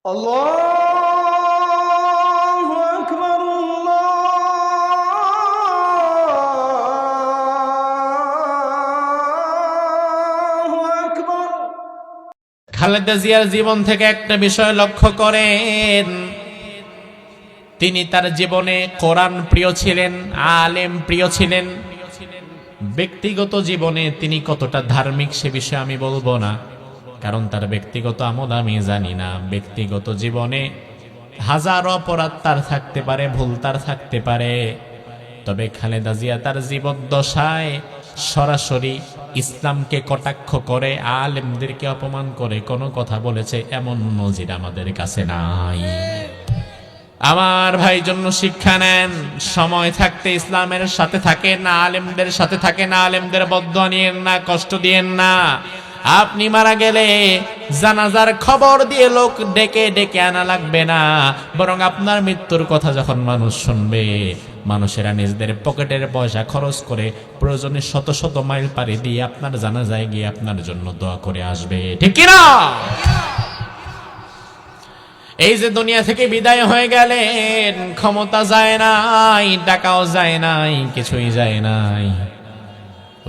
আল্লাহু আকবার, আল্লাহু আকবার। খালেদা জিয়ার জীবন থেকে একটা বিষয় লক্ষ্য করেন, তিনি তার জীবনে কোরআন প্রিয় ছিলেন, আলেম প্রিয় ছিলেন। ব্যক্তিগত জীবনে তিনি কতটা ধার্মিক সে বিষয়ে আমি বলবো না, কারণ তার ব্যক্তিগত আমল আমি জানি না। ব্যক্তিগত জীবনে হাজারো অপরাধ তার থাকতে পারে, ভুল তার থাকতে পারে, তবে খালেদা জিয়া তার জীবদ্দশায় সরাসরি ইসলামকে কটাক্ষ করে, আলেমদেরকে অপমান করে কোনো কথা বলেছে এমন নজির আমাদের কাছে নাই। আমার ভাই জন্য শিক্ষা নেন, সময় থাকতে ইসলামের সাথে থাকেন না, আলেমদের সাথে থাকেন না, আলেমদের বদদোয়া নিয়েন না, কষ্ট দিয়েন না। আপনি মারা গেলে জানাজার খবর দিয়ে লোক ডেকে ডেকে আনা লাগবে না, বরং আপনার মৃত্যুর কথা যখন মানুষ শুনবে, মানুষেরা নিজেদের পকেটের পয়সা খরচ করে প্রয়োজনে শত শত মাইল পাড়ি দিয়ে আপনার জানাজায় গিয়ে আপনার জন্য দোয়া করে আসবে, ঠিক কি না? এই যে দুনিয়া থেকে বিদায় হয়ে গেলেন, ক্ষমতা যায় নাই, টাকাও যায় নাই, কিছুই যায় নাই,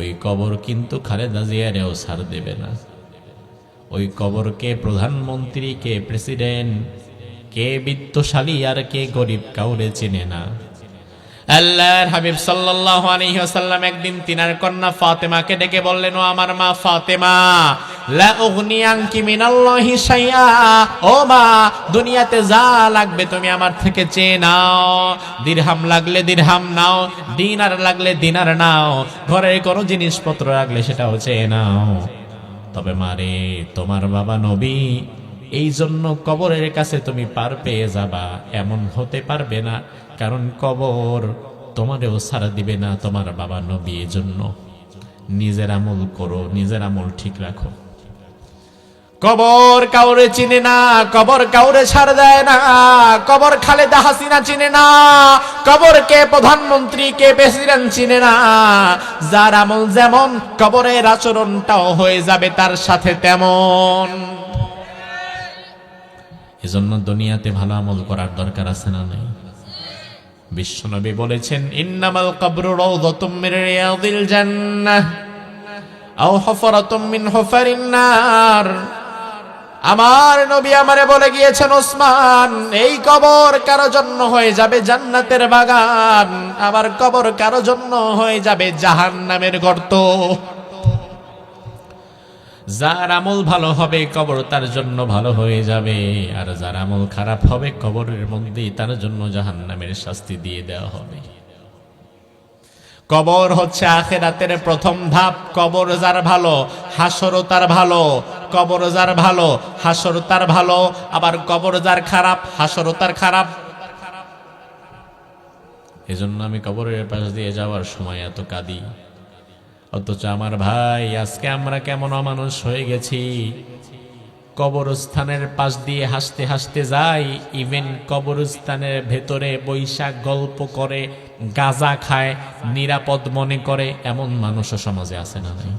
ওই কবর কিন্তু খালেদা জিয়ারেও ছাড় দেবে না। ওই কবরকে প্রধানমন্ত্রী, কে প্রেসিডেন্ট, কে বিত্তশালী আর কে গরিব কাউরে চেনে না। আল্লাহর হাবিব সাল্লাল্লাহু আলাইহি ওয়াসাল্লাম একদিন তিনার কন্যা ফাতেমাকে ডেকে বললেন, ও আমার মা ফাতেমা, লা উগনি আনকি মিনাল্লাহি শাইআ, ও মা, দুনিয়াতে যা লাগবে তুমি আমার থেকে চেয়ে নাও, দিরহাম লাগলে দিরহাম নাও, দিনার লাগলে দিনার নাও, ঘরের কোনো জিনিসপত্র লাগলে সেটাও চেয়ে নাও, তবে মারে তোমার বাবা নবী, এই জন্য কবরের কাছে তুমি পার পেয়ে যাবা এমন হতে পারবে না, কারণ কবর তোমারেও ছাড়া দিবে না তোমার বাবা নবী। এই জন্য নিজের আমল করো, নিজের আমল ঠিক রাখো। কবর কাউরে চিনে না, কবর কাউরে ছাড় দেয় না, কবর খালেদা হাসিনা চিনে না, কবর কে প্রধানমন্ত্রী, কে প্রেসিডেন্ট চিনে না। যার আমল যেমন, কবরের আচরণটাও হয়ে যাবে তার সাথে তেমন। এজন্য দুনিয়াতে ভালো আমল করার দরকার আছে না নাই? বিশ্বনবী বলেছেন, ইন্নামাল কবরু রাউযাতুম মির রিয়াদিল জান্নাহ আও হুফরাতুম মিন হুফারিন নার। আমার নবী আমারে বলে গিয়েছেন, ওসমান, এই কবর কারো জন্য হয়ে যাবে জান্নাতের বাগান, আবার কবর কারো জন্য হয়ে যাবে জাহান্নামের গর্ত। যার আমল ভালো হবে কবর তার জন্য ভালো হয়ে যাবে, আর যার আমল খারাপ হবে কবরের মধ্যেই তার জন্য জাহান্নামের শাস্তি দিয়ে দেওয়া হবে। কবর হচ্ছে আখিরাতের প্রথম ধাপ। কবর যার ভালো, হাসরও তার ভালো। কবর যার ভালো, হাসর তার ভালো, আবার কবর যার খারাপ, হাসরও তার খারাপ। এজন্য আমি কবরের পাশ দিয়ে যাওয়ার সময় এত কাঁদি। অথচ আমার ভাই, আজকে আমরা কেমন অমানুষ হয়ে গেছি। কবরস্থানের পাশ দিয়ে হাসতে হাসতে যাই, ইভেন কবরস্থানের ভেতরে বৈশাখ গল্প করে, গাঁজা খায়, নিরাপদ মনে করে, এমন মানুষও সমাজে আছে না নাই?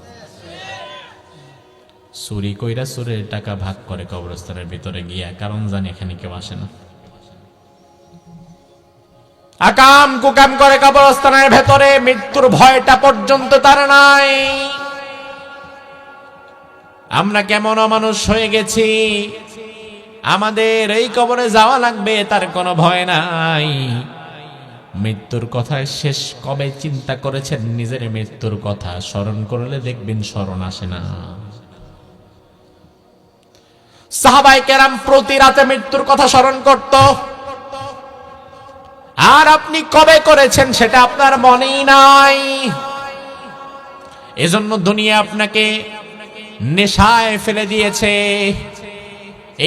চুরি কইরা চুরের টাকা ভাগ করে কবরস্থানের ভিতরে গিয়া, কারণ জানি এখানে কেউ আসে না। আকাম কুকাম করে কবরস্থানের ভেতরে, মৃত্যুর ভয়টা পর্যন্ত তার নাই। আমরা কেমন অমানুষ হয়ে গেছি। আমাদের এই কবরে যাওয়া লাগবে তার কোনো ভয় নাই। মৃত্যুর কথা শেষ কবে চিন্তা করেছেন? নিজের মৃত্যুর কথা স্মরণ করলে দেখবেন স্মরণ আসে না। সাহাবায়ে কেরাম প্রতি রাতে মৃত্যুর কথা স্মরণ করত, আর আপনি কবে করেছেন সেটা আপনার মনেই নাই। এজন্য দুনিয়া আপনাকে নেশায় ফেলে দিয়েছে।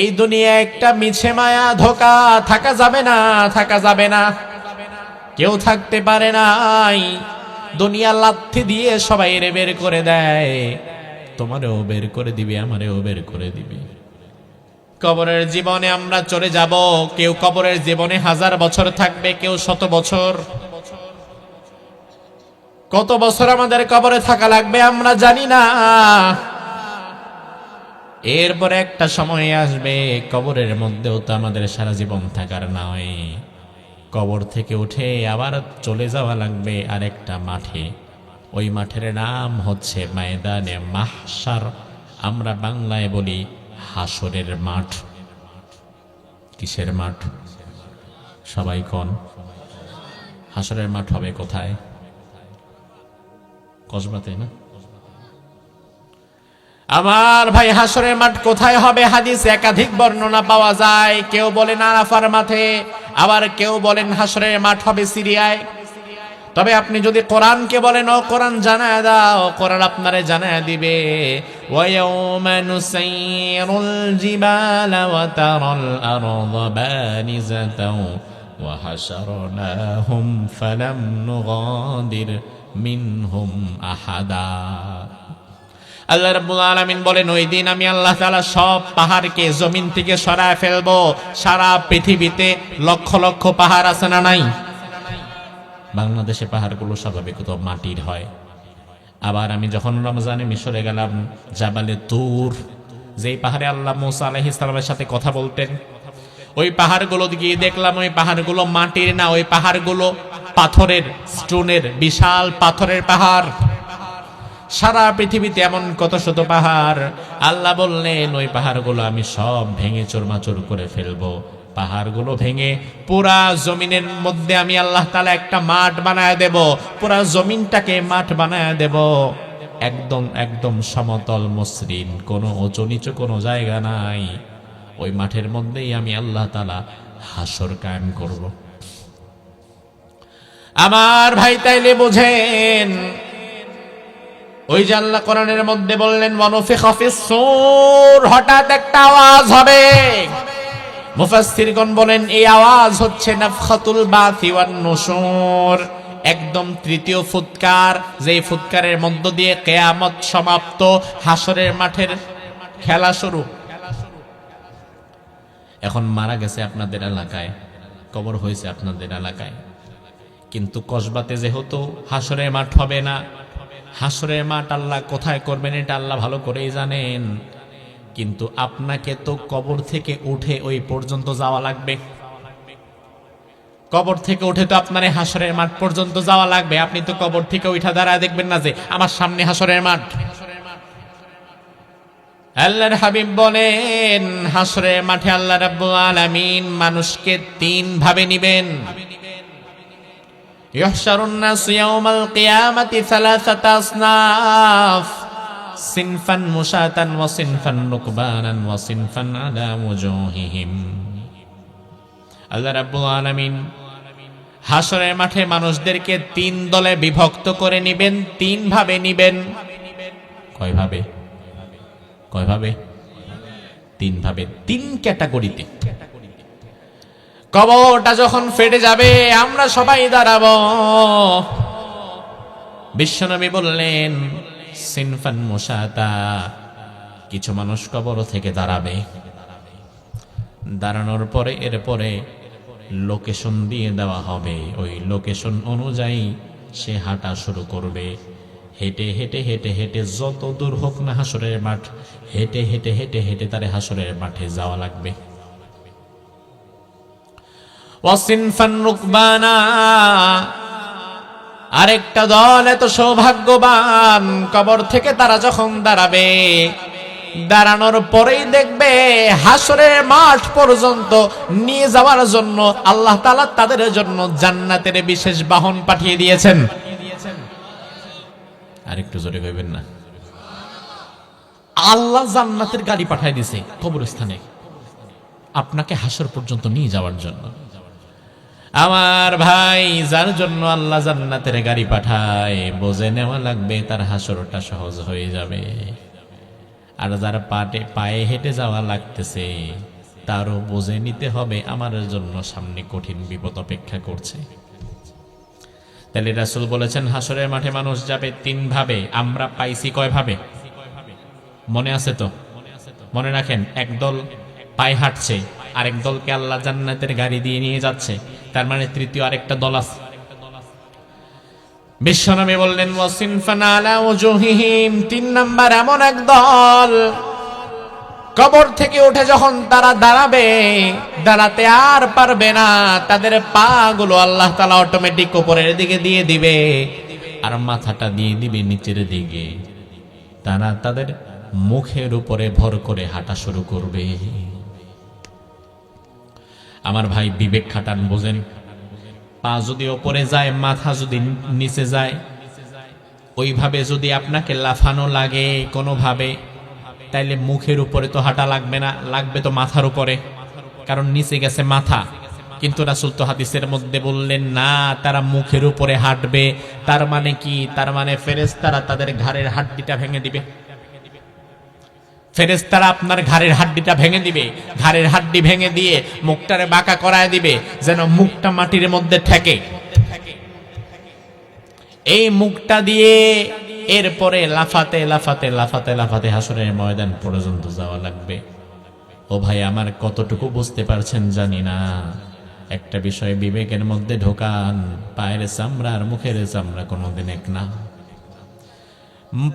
এই দুনিয়া একটা মিছে মায়া, ধোঁকা, থাকা যাবে না, থাকা যাবে না, কেউ থাকতে পারে নাই। দুনিয়া লাথি দিয়ে সবাই বের করে দেয়, তোমারেও বের করে দিবে, আমারেও বের করে দিবে। কবরের জীবনে আমরা চলে যাব, কেউ কবরের জীবনে 1000 বছর থাকবে, কেউ 100 বছর। কত বছর আমাদের কবরে থাকা লাগবে আমরা জানি না। এরপরে একটা সময় আসবে কবরের মধ্যেও তো আমাদের সারা জীবন থাকার নয়, কবর থেকে উঠে আবার চলে যাওয়া লাগবে আরেকটা মাঠে। ওই মাঠের নাম হচ্ছে ময়দানে মাহশার, আমরা বাংলায় বলি হাসরের মাঠ। কিসের মাঠ? সবাই কোন? হাসরের মাঠ হবে কোথায়? কসবাতে না? আমার ভাই, হাসরের মাঠ কোথায় হবে? হাদিসে একাধিক বর্ণনা পাওয়া যায়। কেউ বলেন আরাফার মাঠে, আবার কেউ বলেন হাসরের মাঠ হবে সিরিয়ায়। তবে আপনি যদি কোরআনকে বলেন, ও কোরআন জানায় দাও, কোরআন আপনারে জানায় দিবে ওয়ায়াউমা নুসাইরুল জিবালা ওয়া তারাল আরদা বানিজাতাও ওয়া হাশারনাহুম ফালাম নুগাদির মিনহুম আহাদা। আল্লাহ রাব্বুল আলামিন বলেন, ওই দিন আমি আল্লাহ তাআলা সব পাহাড়কে জমিন থেকে সরায় ফেলবো। সারা পৃথিবীতে লক্ষ লক্ষ পাহাড় আছে না নাই? বাংলাদেশে পাহাড়গুলো স্বাভাবিকত মাটির হয়। আবার আমি যখন রমজানে মিশরে গেলাম, জাবালে তুর, যেই পাহাড়ে আল্লাহ মুসা আলাইহিস সালামের সাথে কথা বলতেন, ওই পাহাড়গুলো গিয়ে দেখলাম ওই পাহাড়গুলো মাটির না, ওই পাহাড়গুলো পাথরের, স্টোনের, বিশাল পাথরের পাহাড়। সারা পৃথিবীতে এমন কত শত পাহাড়। আল্লাহ বললেন, ওই পাহাড়গুলো আমি সব ভেঙে চুরমাচুর করে ফেলবো। পাহাড়গুলো ভেঙে পুরা জমিনের মধ্যে আমি আল্লাহ তাআলা একটা মাঠ বানায় দেব, পুরা জমিনটাকে মাঠ বানায় দেব, একদম একদম সমতল মসৃণ, কোনো উঁচু নিচু কোনো জায়গা নাই। ওই মাঠের মধ্যেই আমি আল্লাহ তাআলা হাসর কায়েম করব। আমার ভাই, তাইলে বুঝেন, ওই যে আল্লাহ কোরআনের মধ্যে বললেন ওয়ানুফিখা ফিস-সূর, হঠাৎ একটা আওয়াজ হবে। মুফাসসিরগণ বলেন এই আওয়াজ হচ্ছে নাফখাতুল বাসি ওয়ান নুশুর, একদম তৃতীয় ফুৎকার, যেই ফুৎকারের মধ্য দিয়ে কিয়ামত সমাপ্ত, হাসরের মাঠের খেলা শুরু। এখন মারা গেছে আপনাদের এলাকায়, কবর হয়েছে আপনাদের এলাকায়, কিন্তু কসবাতে যেহেতু হাসরের মাঠ হবে না, হাসরের মাঠ আল্লাহ কোথায় করবেন এটা আল্লাহ ভালো করেই জানেন। কিন্তু আপনাকে তো কবর থেকে উঠে ওই পর্যন্ত যাওয়া লাগবে। কবর থেকে উঠে তো আপনার হাসরের মাঠ পর্যন্ত যাওয়া লাগবে। আপনি তো কবর থেকে উঠা দাঁড়ায় দেখবেন না যে আমার সামনে হাসরের মাঠ। আল্লাহর হাবিব বলেন, হাসরের মাঠে আল্লাহ রাব্বুল আলামিন মানুষকে তিন ভাবে নিবেন। ইহশারুন নাস ইয়াউমাল কিয়ামাতি সালাসাতা আসনাফ, সিনফান মুশাতান ওয়া সিনফান রুকবানান ওয়া সিনফান আলা ওয়াজুহিহিম। আল্লাহ রাব্বুল আলামিন হাসরের মাঠে মানুষদেরকে তিন দলে বিভক্ত করে নিবেন, তিন ভাবে নিবেন। কয় ভাবে? কয় ভাবে? তিন ভাবে, তিন ক্যাটাগরিতে। কবরটা যখন ফেটে যাবে আমরা সবাই দাঁড়াবো। বিশ্বনবী বললেন সিনফান মুশাতা, কিছু মানুষ কবর থেকে দাঁড়াবে, দাঁড়ানোর পরে এরপরে লোকেশন দিয়ে দেওয়া হবে। ওই লোকেশন অনুযায়ী সে হাঁটা শুরু করবে। হেঁটে হেঁটে হেঁটে হেঁটে যত দূর হোক না হাসরের মাঠ, হেঁটে হেঁটে হেঁটে হেঁটে তার হাসরের মাঠে যাওয়া লাগবে। ওয়াসিনফান রুকবানা, আরেকটা দল এত সৌভাগ্যবান, কবর থেকে তারা যখন দাঁড়াবে, দাঁড়ানোর পরেই দেখবে হাসরের মাঠ পর্যন্ত নিয়ে যাওয়ার জন্য আল্লাহ তাআলা তাদের জন্য জান্নাতের বিশেষ বাহন পাঠিয়ে দিয়েছেন। আরেকটু জোরে কইবেন না? আল্লাহ জান্নাতের গাড়ি পাঠিয়ে দিয়েছে কবরস্থানে আপনাকে হাসর পর্যন্ত নিয়ে যাওয়ার জন্য। আমার ভাই, যার জন্য আল্লাহ জান্নাতের গাড়ি পাঠায়, বুঝে নেওয়া লাগবে তার হাসরটা সহজ হয়ে যাবে। আর যারা পায়ে হেঁটে যাওয়া লাগতেছে তারও বুঝে নিতে হবে আমার জন্য সামনে কঠিন বিপদ অপেক্ষা করছে। তাহলে রাসূল বলেছেন হাসরের মাঠে মানুষ যাবে তিন ভাবে। আমরা পাইছি কয় ভাবে? মনে আছে তো? মনে রাখেন, একদল পায়ে হাঁটছে, আরেক দলকে আল্লাহ জান্নাতের গাড়ি দিয়ে নিয়ে যাচ্ছে, তার মানে তৃতীয় আরেকটা দল আছে। বিশ্বনবী বললেন ওয়াসিনফান আলা ওয়াজুহিহিম, তিন নাম্বার এমন এক দল কবর থেকে উঠে যখন তারা দাঁড়াবে, দাঁড়াতে আর পারবে না, তাদের পা গুলো আল্লাহ তাআলা অটোমেটিক উপরের দিকে দিয়ে দিবে আর মাথাটা দিয়ে দিবে নিচের দিকে। তারা তাদের মুখের উপরে ভর করে হাঁটা শুরু করবে। আমার ভাই বিবেক খাটান, বোঝেন, পা যদি ওপরে যায়, মাথা যদি নিচে যায়, ওইভাবে যদি আপনাকে লাফানো লাগে কোনোভাবে, তাইলে মুখের উপরে তো হাঁটা লাগবে না, লাগবে তো মাথার উপরে, কারণ নিচে গেছে মাথা। কিন্তু রাসূল তো হাদিসের মধ্যে বললেন না, তারা মুখের উপরে হাঁটবে। তার মানে কি? তার মানে ফেরেশতারা তাদের ঘাড়ের হাড্ডিটা ভেঙে দিবে। ফেরেশতারা আপনার ঘাড়ের হাড্ডিটা ভেঙে দিবে, ঘাড়ের হাড্ডি ভেঙে দিয়ে মুখটারে বাঁকা করায় দিবে, যেন মুখটা মাটির মধ্যে ঠেকে। এই মুখটা দিয়ে এরপরে লাফাতে লাফাতে লাফাতে লাফাতে হাসরের ময়দান পর্যন্ত যাওয়া লাগবে। ও ভাই আমার, কতটুকু বুঝতে পারছেন জানি না। একটা বিষয় বিবেকের মধ্যে ঢোকান, পায়ের চামড়া আর মুখের চামড়া কোনোদিন এক না।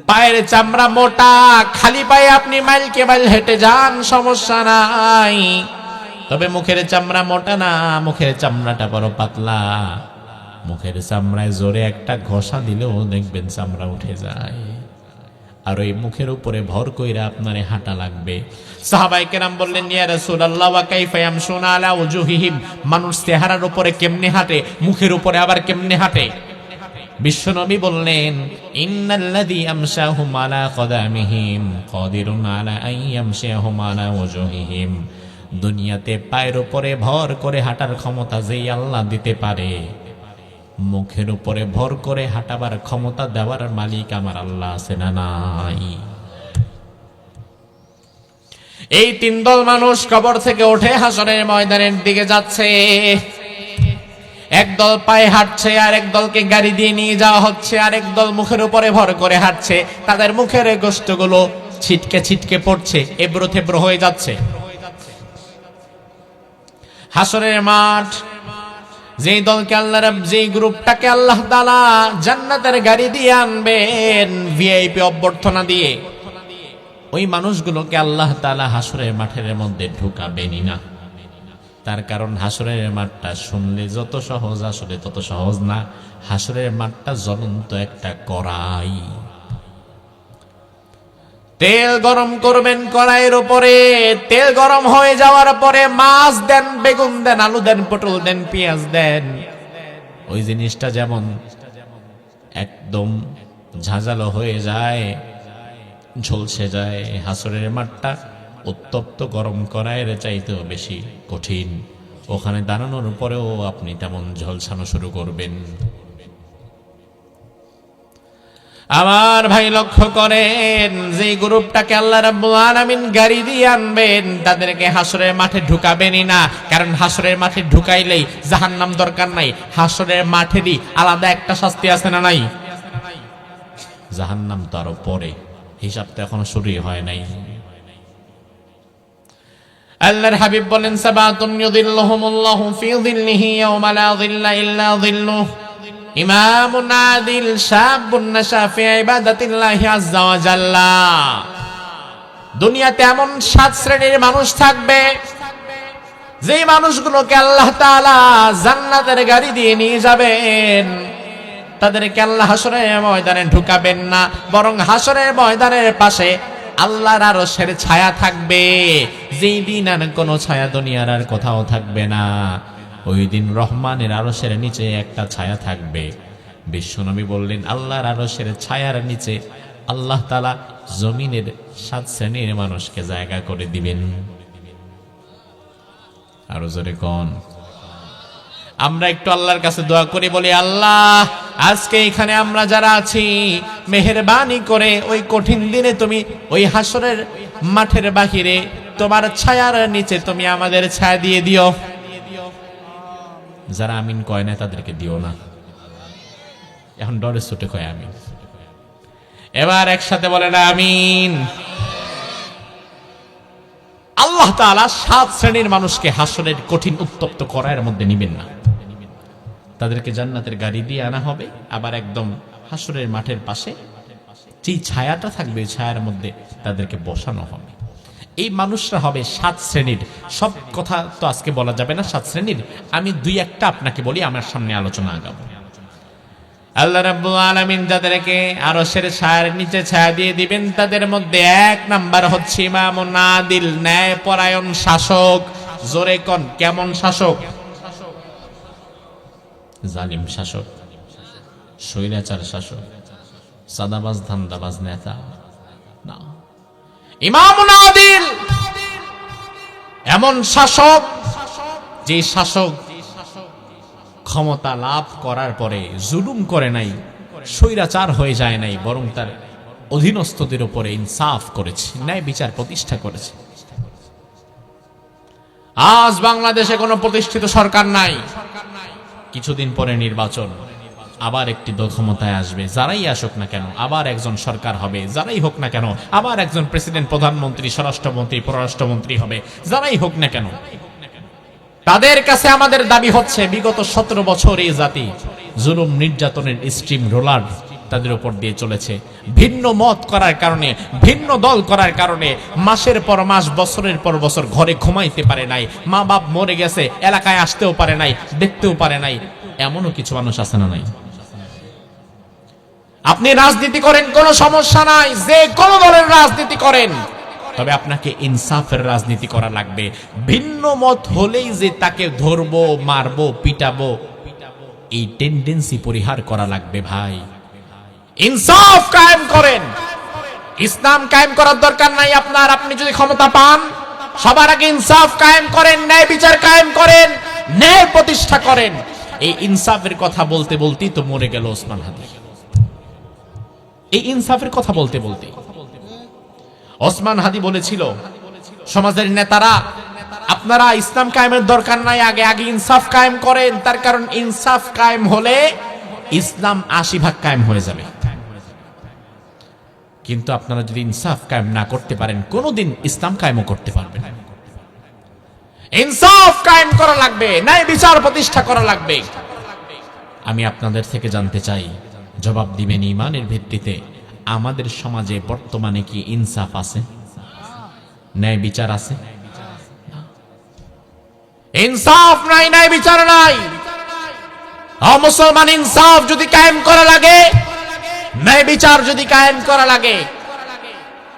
পায়ের চামড়া মোটা, খালি পায়ে আপনি মাইল কে মাইল হেঁটে যান, সমস্যা নাই। তবে মুখের চামড়া মোটা না, মুখের চামড়াটা বড় পাতলা। মুখের চামড়ায় জোরে একটা ঘষা দিলেও দেখবেন চামড়া উঠে যায়। আর ওই মুখের উপরে ভর কইরা আপনারে হাঁটা লাগবে। সাহাবায়ে কেরাম বললেন, ইয়া রাসূলুল্লাহ ওয়া কাইফা ইয়ামশুনা আলা উজুহিহিম, মানুষ চেহারার উপরে কেমনে হাঁটে, মুখের উপরে আবার কেমনে হাঁটে? বিশ্বনবী বললেন, ইন্নাল্লাযী আমশাহুম আলা কদামিহিম কাদিরুন আলা আন ইয়ামশিয়াহুম আলা উজুহিহিম। দুনিয়াতে পায়ের উপরে ভর করে হাঁটার ক্ষমতা যেই আল্লাহ দিতে পারে, মুখের উপরে ভর করে হাঁটাবার ক্ষমতা দেওয়ার মালিক আমার আল্লাহ আছে না নাই? এই তিন দল মানুষ কবর থেকে উঠে হাসরের ময়দানের দিকে যাচ্ছে। একদল পায়ে হাঁটছে, আর এক দলকে গাড়ি দিয়ে নিয়ে যাওয়া হচ্ছে, আর এক দল মুখের উপরে ভর করে হাঁটছে। তাদের মুখের গোশতগুলো ছিটকে ছিটকে পড়ছে, এবড়ো থেবড়ো হয়ে যাচ্ছে। হাসরের মাঠ, যেই দলকে আল্লাহ যেই গ্রুপটাকে আল্লাহ তাআলা জান্নাতের গাড়ি দিয়ে আনবেন, ভিআইপি অভ্যর্থনা দিয়ে, ওই মানুষগুলোকে আল্লাহ তাআলা হাসরের মাঠের মধ্যে ঢুকাবেনই না। তার কারণ হাসরের মাঠটা শুনলে যত সহজ, আসলে তত সহজ না। হাসরের মাঠটা জ্বলন্ত একটা কড়াই। তেল গরম করবেন কড়াইয়ের উপরে, তেল গরম হয়ে যাওয়ার পরে মাছ দেন, বেগুন দেন, আলু দেন, পটল দেন, পেঁয়াজ দেন। ওই জিনিসটা যেমন একদম ঝাঁঝালো হয়ে যায়, ঝলসে যায়, হাসরের মাঠটা উত্তপ্ত গরম কড়াইয়ের চাইতেও বেশি কঠিন। ওখানে দাঁড়ানোর পরেও আপনি তেমন ঝলসানো শুরু করবেন। আমার ভাই লক্ষ্য করেন, যে গ্রুপটাকে আল্লাহ রাব্বুল আলামিন গাড়ি দিয়ে আনবেন, তাদেরকে হাসরের মাঠে ঢুকাবেনই না। কারণ হাসরের মাঠে ঢুকাইলেই জাহান্নাম দরকার নাই, হাসরের মাঠেরই আলাদা একটা শাস্তি আছে না নাই? জাহান্নাম তো আরো পরে, হিসাবটা এখনো শুরুই হয় নাই। আল্লাহর হাবিব বলেন, সাবাতুন ইউযিল্লুহুমুল্লাহু ফি যিল্লিহি ইয়াওমা লা যিল্লা ইল্লা যিল্লুহু, ইমামুন আদিল, শাবুন নাশা ফি ইবাদাতিল্লাহি আযজা ওয়া জাল্লা। দুনিয়াতে এমন 7 শ্রেণীর মানুষ থাকবে, যেই মানুষগুলোকে আল্লাহ তাআলা জান্নাতের গাড়ি দিয়ে নিয়ে যাবেন। তাদেরকে আল্লাহ হাসরের ময়দানে ঢুকাবেন না, বরং হাসরের ময়দানের পাশে আল্লাহর আরশের ছায়া থাকবে। যেই দিন আর কোনো ছায়া দুনিয়ার আর কোথাও থাকবে না, ওই দিন রহমানের আরশের নিচে একটা ছায়া থাকবে। বিশ্বনবী বললেন, আল্লাহর আরশের ছায়ার নিচে আল্লাহ তাআলা জমিনের 7 শ্রেণীর মানুষকে জায়গা করে দিবেন। আরো জোরে কোন। আমরা একটু আল্লাহর কাছে দোয়া করি, বলি, আল্লাহ আজকে এখানে আমরা যারা আছি, মেহেরবানি করে ওই কঠিন দিনে তুমি ওই হাসরের মাঠের বাহিরে তোমার ছায়ার নিচে তুমি আমাদের ছায়া দিয়ে দিও। যারা আমিন কয় না তাদেরকে দিও না, এখন ডরে ছুটে কয় আমিন। এবার একসাথে বলে না আমিন। আল্লাহ তাআলা 7 শ্রেণীর মানুষকে হাসরের কঠিন উত্তপ্ত কড়াইয়ের মধ্যে নিবেন না। তাদেরকে জান্নাতের গাড়ি দিয়ে আনা হবে, আবার একদম হাসরের মাঠের পাশে যেই ছায়াটা থাকবে, ছায়ার মধ্যে তাদেরকে বসানো হবে। এই মানুষরা হবে 7 শ্রেণীর। সব কথা তো আজকে বলা যাবে না 7 শ্রেণীর, আমি দুই একটা আপনাকে বলি, আমার সামনে আলোচনা আগাবো। আল্লাহ রাব্বুল আলামিন যাদেরকে আরশের ছায়ার নিচে ছায়া দিয়ে দিবেন, তাদের মধ্যে 1 নাম্বার হচ্ছে ইমামুন আদিল, ন্যায়পরায়ণ শাসক। জোরে কোন, কেমন শাসক? জালিম শাসক, স্বৈরাচার শাসক, সাদাবাজ ধান্দাবাজ নেতা না। ইমামুন আদিল এমন শাসক, যে শাসক ক্ষমতা লাভ করার পরে জুলুম করে নাই, স্বৈরাচার হয়ে যায় নাই, বরং তার অধীনস্থদের উপরে ইনসাফ করেছে, ন্যায় বিচার প্রতিষ্ঠা করেছে। আজ বাংলাদেশে কোনো প্রতিষ্ঠিত সরকার নাই। কিছুদিন পরে নির্বাচন, আবার একটি দল ক্ষমতায় আসবে, যারাই আসুক না কেন আবার একজন সরকার হবে, যারাই হোক না কেন আবার একজন প্রেসিডেন্ট, প্রধানমন্ত্রী, স্বরাষ্ট্রমন্ত্রী, পররাষ্ট্রমন্ত্রী হবে, যারাই হোক না কেন। তাদের কাছে আমাদের দাবি হচ্ছে, বিগত 17 বছর এই জাতি জুলুম নির্যাতনের স্ট্রিম রোলার তাদের উপর দিয়ে চলেছে। ভিন্ন মত করার কারণে, ভিন্ন দল করার কারণে মাসের পর মাস, বছরের পর বছর ঘরে ঘুমাইতে পারে নাই, মা বাপ মরে গেছে, এলাকায় আসতেও পারে নাই, দেখতেও পারে নাই। এমনও কিছু মানুষ আছে না নাই? আপনি রাজনীতি করেন, কোনো সমস্যা নাই, যে কোনো দলের রাজনীতি করেন, তবে আপনাকে ইনসাফের রাজনীতি করা লাগবে। ভিন্ন মত হলেই যে তাকে ধরবো, মারবো, পিটাবো, এই টেন্ডেন্সি পরিহার করা লাগবে ভাই। ইনসাফ কায়েম করেন। ইসলাম কায়েম করার দরকার নাই আপনার। আপনি যদি ক্ষমতা পান, সবার আগে ইনসাফ কায়েম করেন, ন্যায় বিচার কায়েম করেন, ন্যায় প্রতিষ্ঠা করেন। এই ইনসাফের কথা বলতে বলতেই তো মরে গেল ওসমান হাদি। এই ইনসাফের কথা বলতে বলতে ওসমান হাদি বলেছিল, সমাজের নেতারা, আপনারা ইসলাম কায়েমের দরকার নাই, আগে আগে ইনসাফ কায়েম করেন। তার কারণ ইনসাফ কায়েম হলে ইসলাম 80% কায়েম হয়ে যাবে। কিন্তু আপনারা যদি ইনসাফ কায়েম না করতে পারেন, কোনোদিন ইসলাম কায়েমও করতে পারবেন না। ইনসাফ কায়েম করা লাগবে, ন্যায় বিচার প্রতিষ্ঠা করা লাগবে। আমি আপনাদের থেকে জানতে চাই, জবাব দিবেন ঈমানের ভিত্তিতে, আমাদের সমাজে বর্তমানে কি ইনসাফ আছে? ন্যায় বিচার আছে? ইনসাফ নাই, ন্যায় বিচার নাই। মুসলমান, ইনসাফ যদি কায়েম করা লাগে, ন্যায় বিচার যদি কায়েম করা লাগে,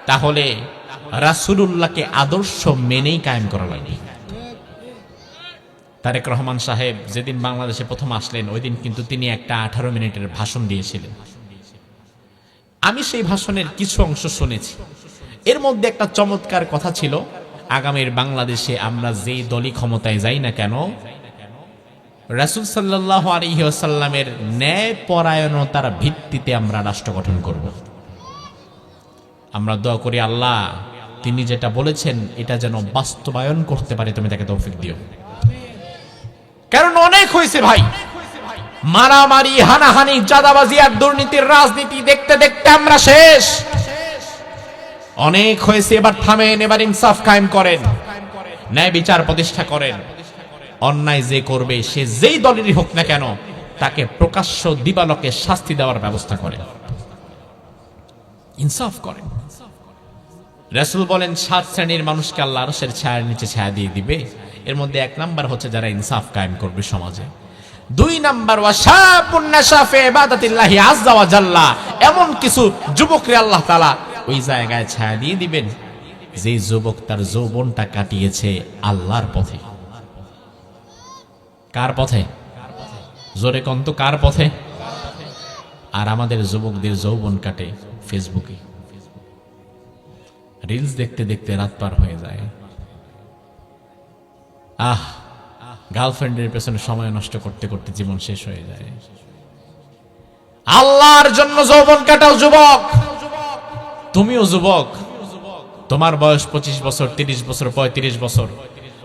তাহলে রাসূলুল্লাহকে আদর্শ মেনেই কায়েম করা লাগে। তারেক রহমান সাহেব যেদিন বাংলাদেশে প্রথম আসলেন, ওই দিন কিন্তু তিনি একটা 18 মিনিটের ভাষণ দিয়েছিলেন। আমি সেই ভাষণের কিছু অংশ শুনেছি। এর মধ্যে একটা চমৎকার কথা ছিল, আগামীর বাংলাদেশে আমরা যেই দলই ক্ষমতায় যাই না কেন, রাসূল সাল্লাল্লাহু আলাইহি ওয়াসাল্লামের ন্যায় পরায়ণতার ভিত্তিতে আমরা রাষ্ট্র গঠন করব। আমরা দোয়া করি, আল্লাহ তিনি যেটা বলেছেন এটা যেন বাস্তবায়ন করতে পারে, তুমি তাকে তৌফিক দিও। কারণ অনেক হয়েছে ভাই, মারামারি, হানাহানি, চাঁদাবাজি আর দুর্নীতির রাজনীতি দেখতে দেখতে আমরা শেষ। অনেক হয়েছে, এবার থামেন, এবার ইনসাফ কায়েম করেন, ন্যায় বিচার প্রতিষ্ঠা করেন। অন্যায় যে করবে, সে যেই দলেরই হোক না কেন, তাকে প্রকাশ্য দিবালোকে শাস্তি দেওয়ার ব্যবস্থা করেন, ইনসাফ করেন। রাসূল বলেন 7 শ্রেণীর মানুষকে আল্লাহ আরশের ছায়ার নিচে ছায়া দিয়ে দিবে। এর মধ্যে 1 নাম্বার হচ্ছে যারা ইনসাফ কায়েম করবে সমাজে। 2 নাম্বার, ওয়াশাবুন নাশা ফি ইবাদাতিল্লাহি আযজা ওয়া জাল্লা, এমন কিছু যুবককে আল্লাহ তাআলা ওই জায়গায় ছায়া দিয়ে দিবেন, যে যুবক তার যৌবনটা কাটিয়েছে আল্লাহর পথে। কার পথে? জোরে কোন তো, কার পথে? আর আমাদের যুবকদের যৌবন কাটে ফেসবুকে, রিলস দেখতে দেখতে রাত পার হয়ে যায়। গার্লফ্রেন্ডের পেছনে সময় নষ্ট করতে করতে জীবন শেষ হয়ে যায়। আল্লাহর জন্য যৌবন কাটাও যুবক। তুমিও যুবক, তোমার বয়স 25 বছর, 30 বছর, 35 বছর।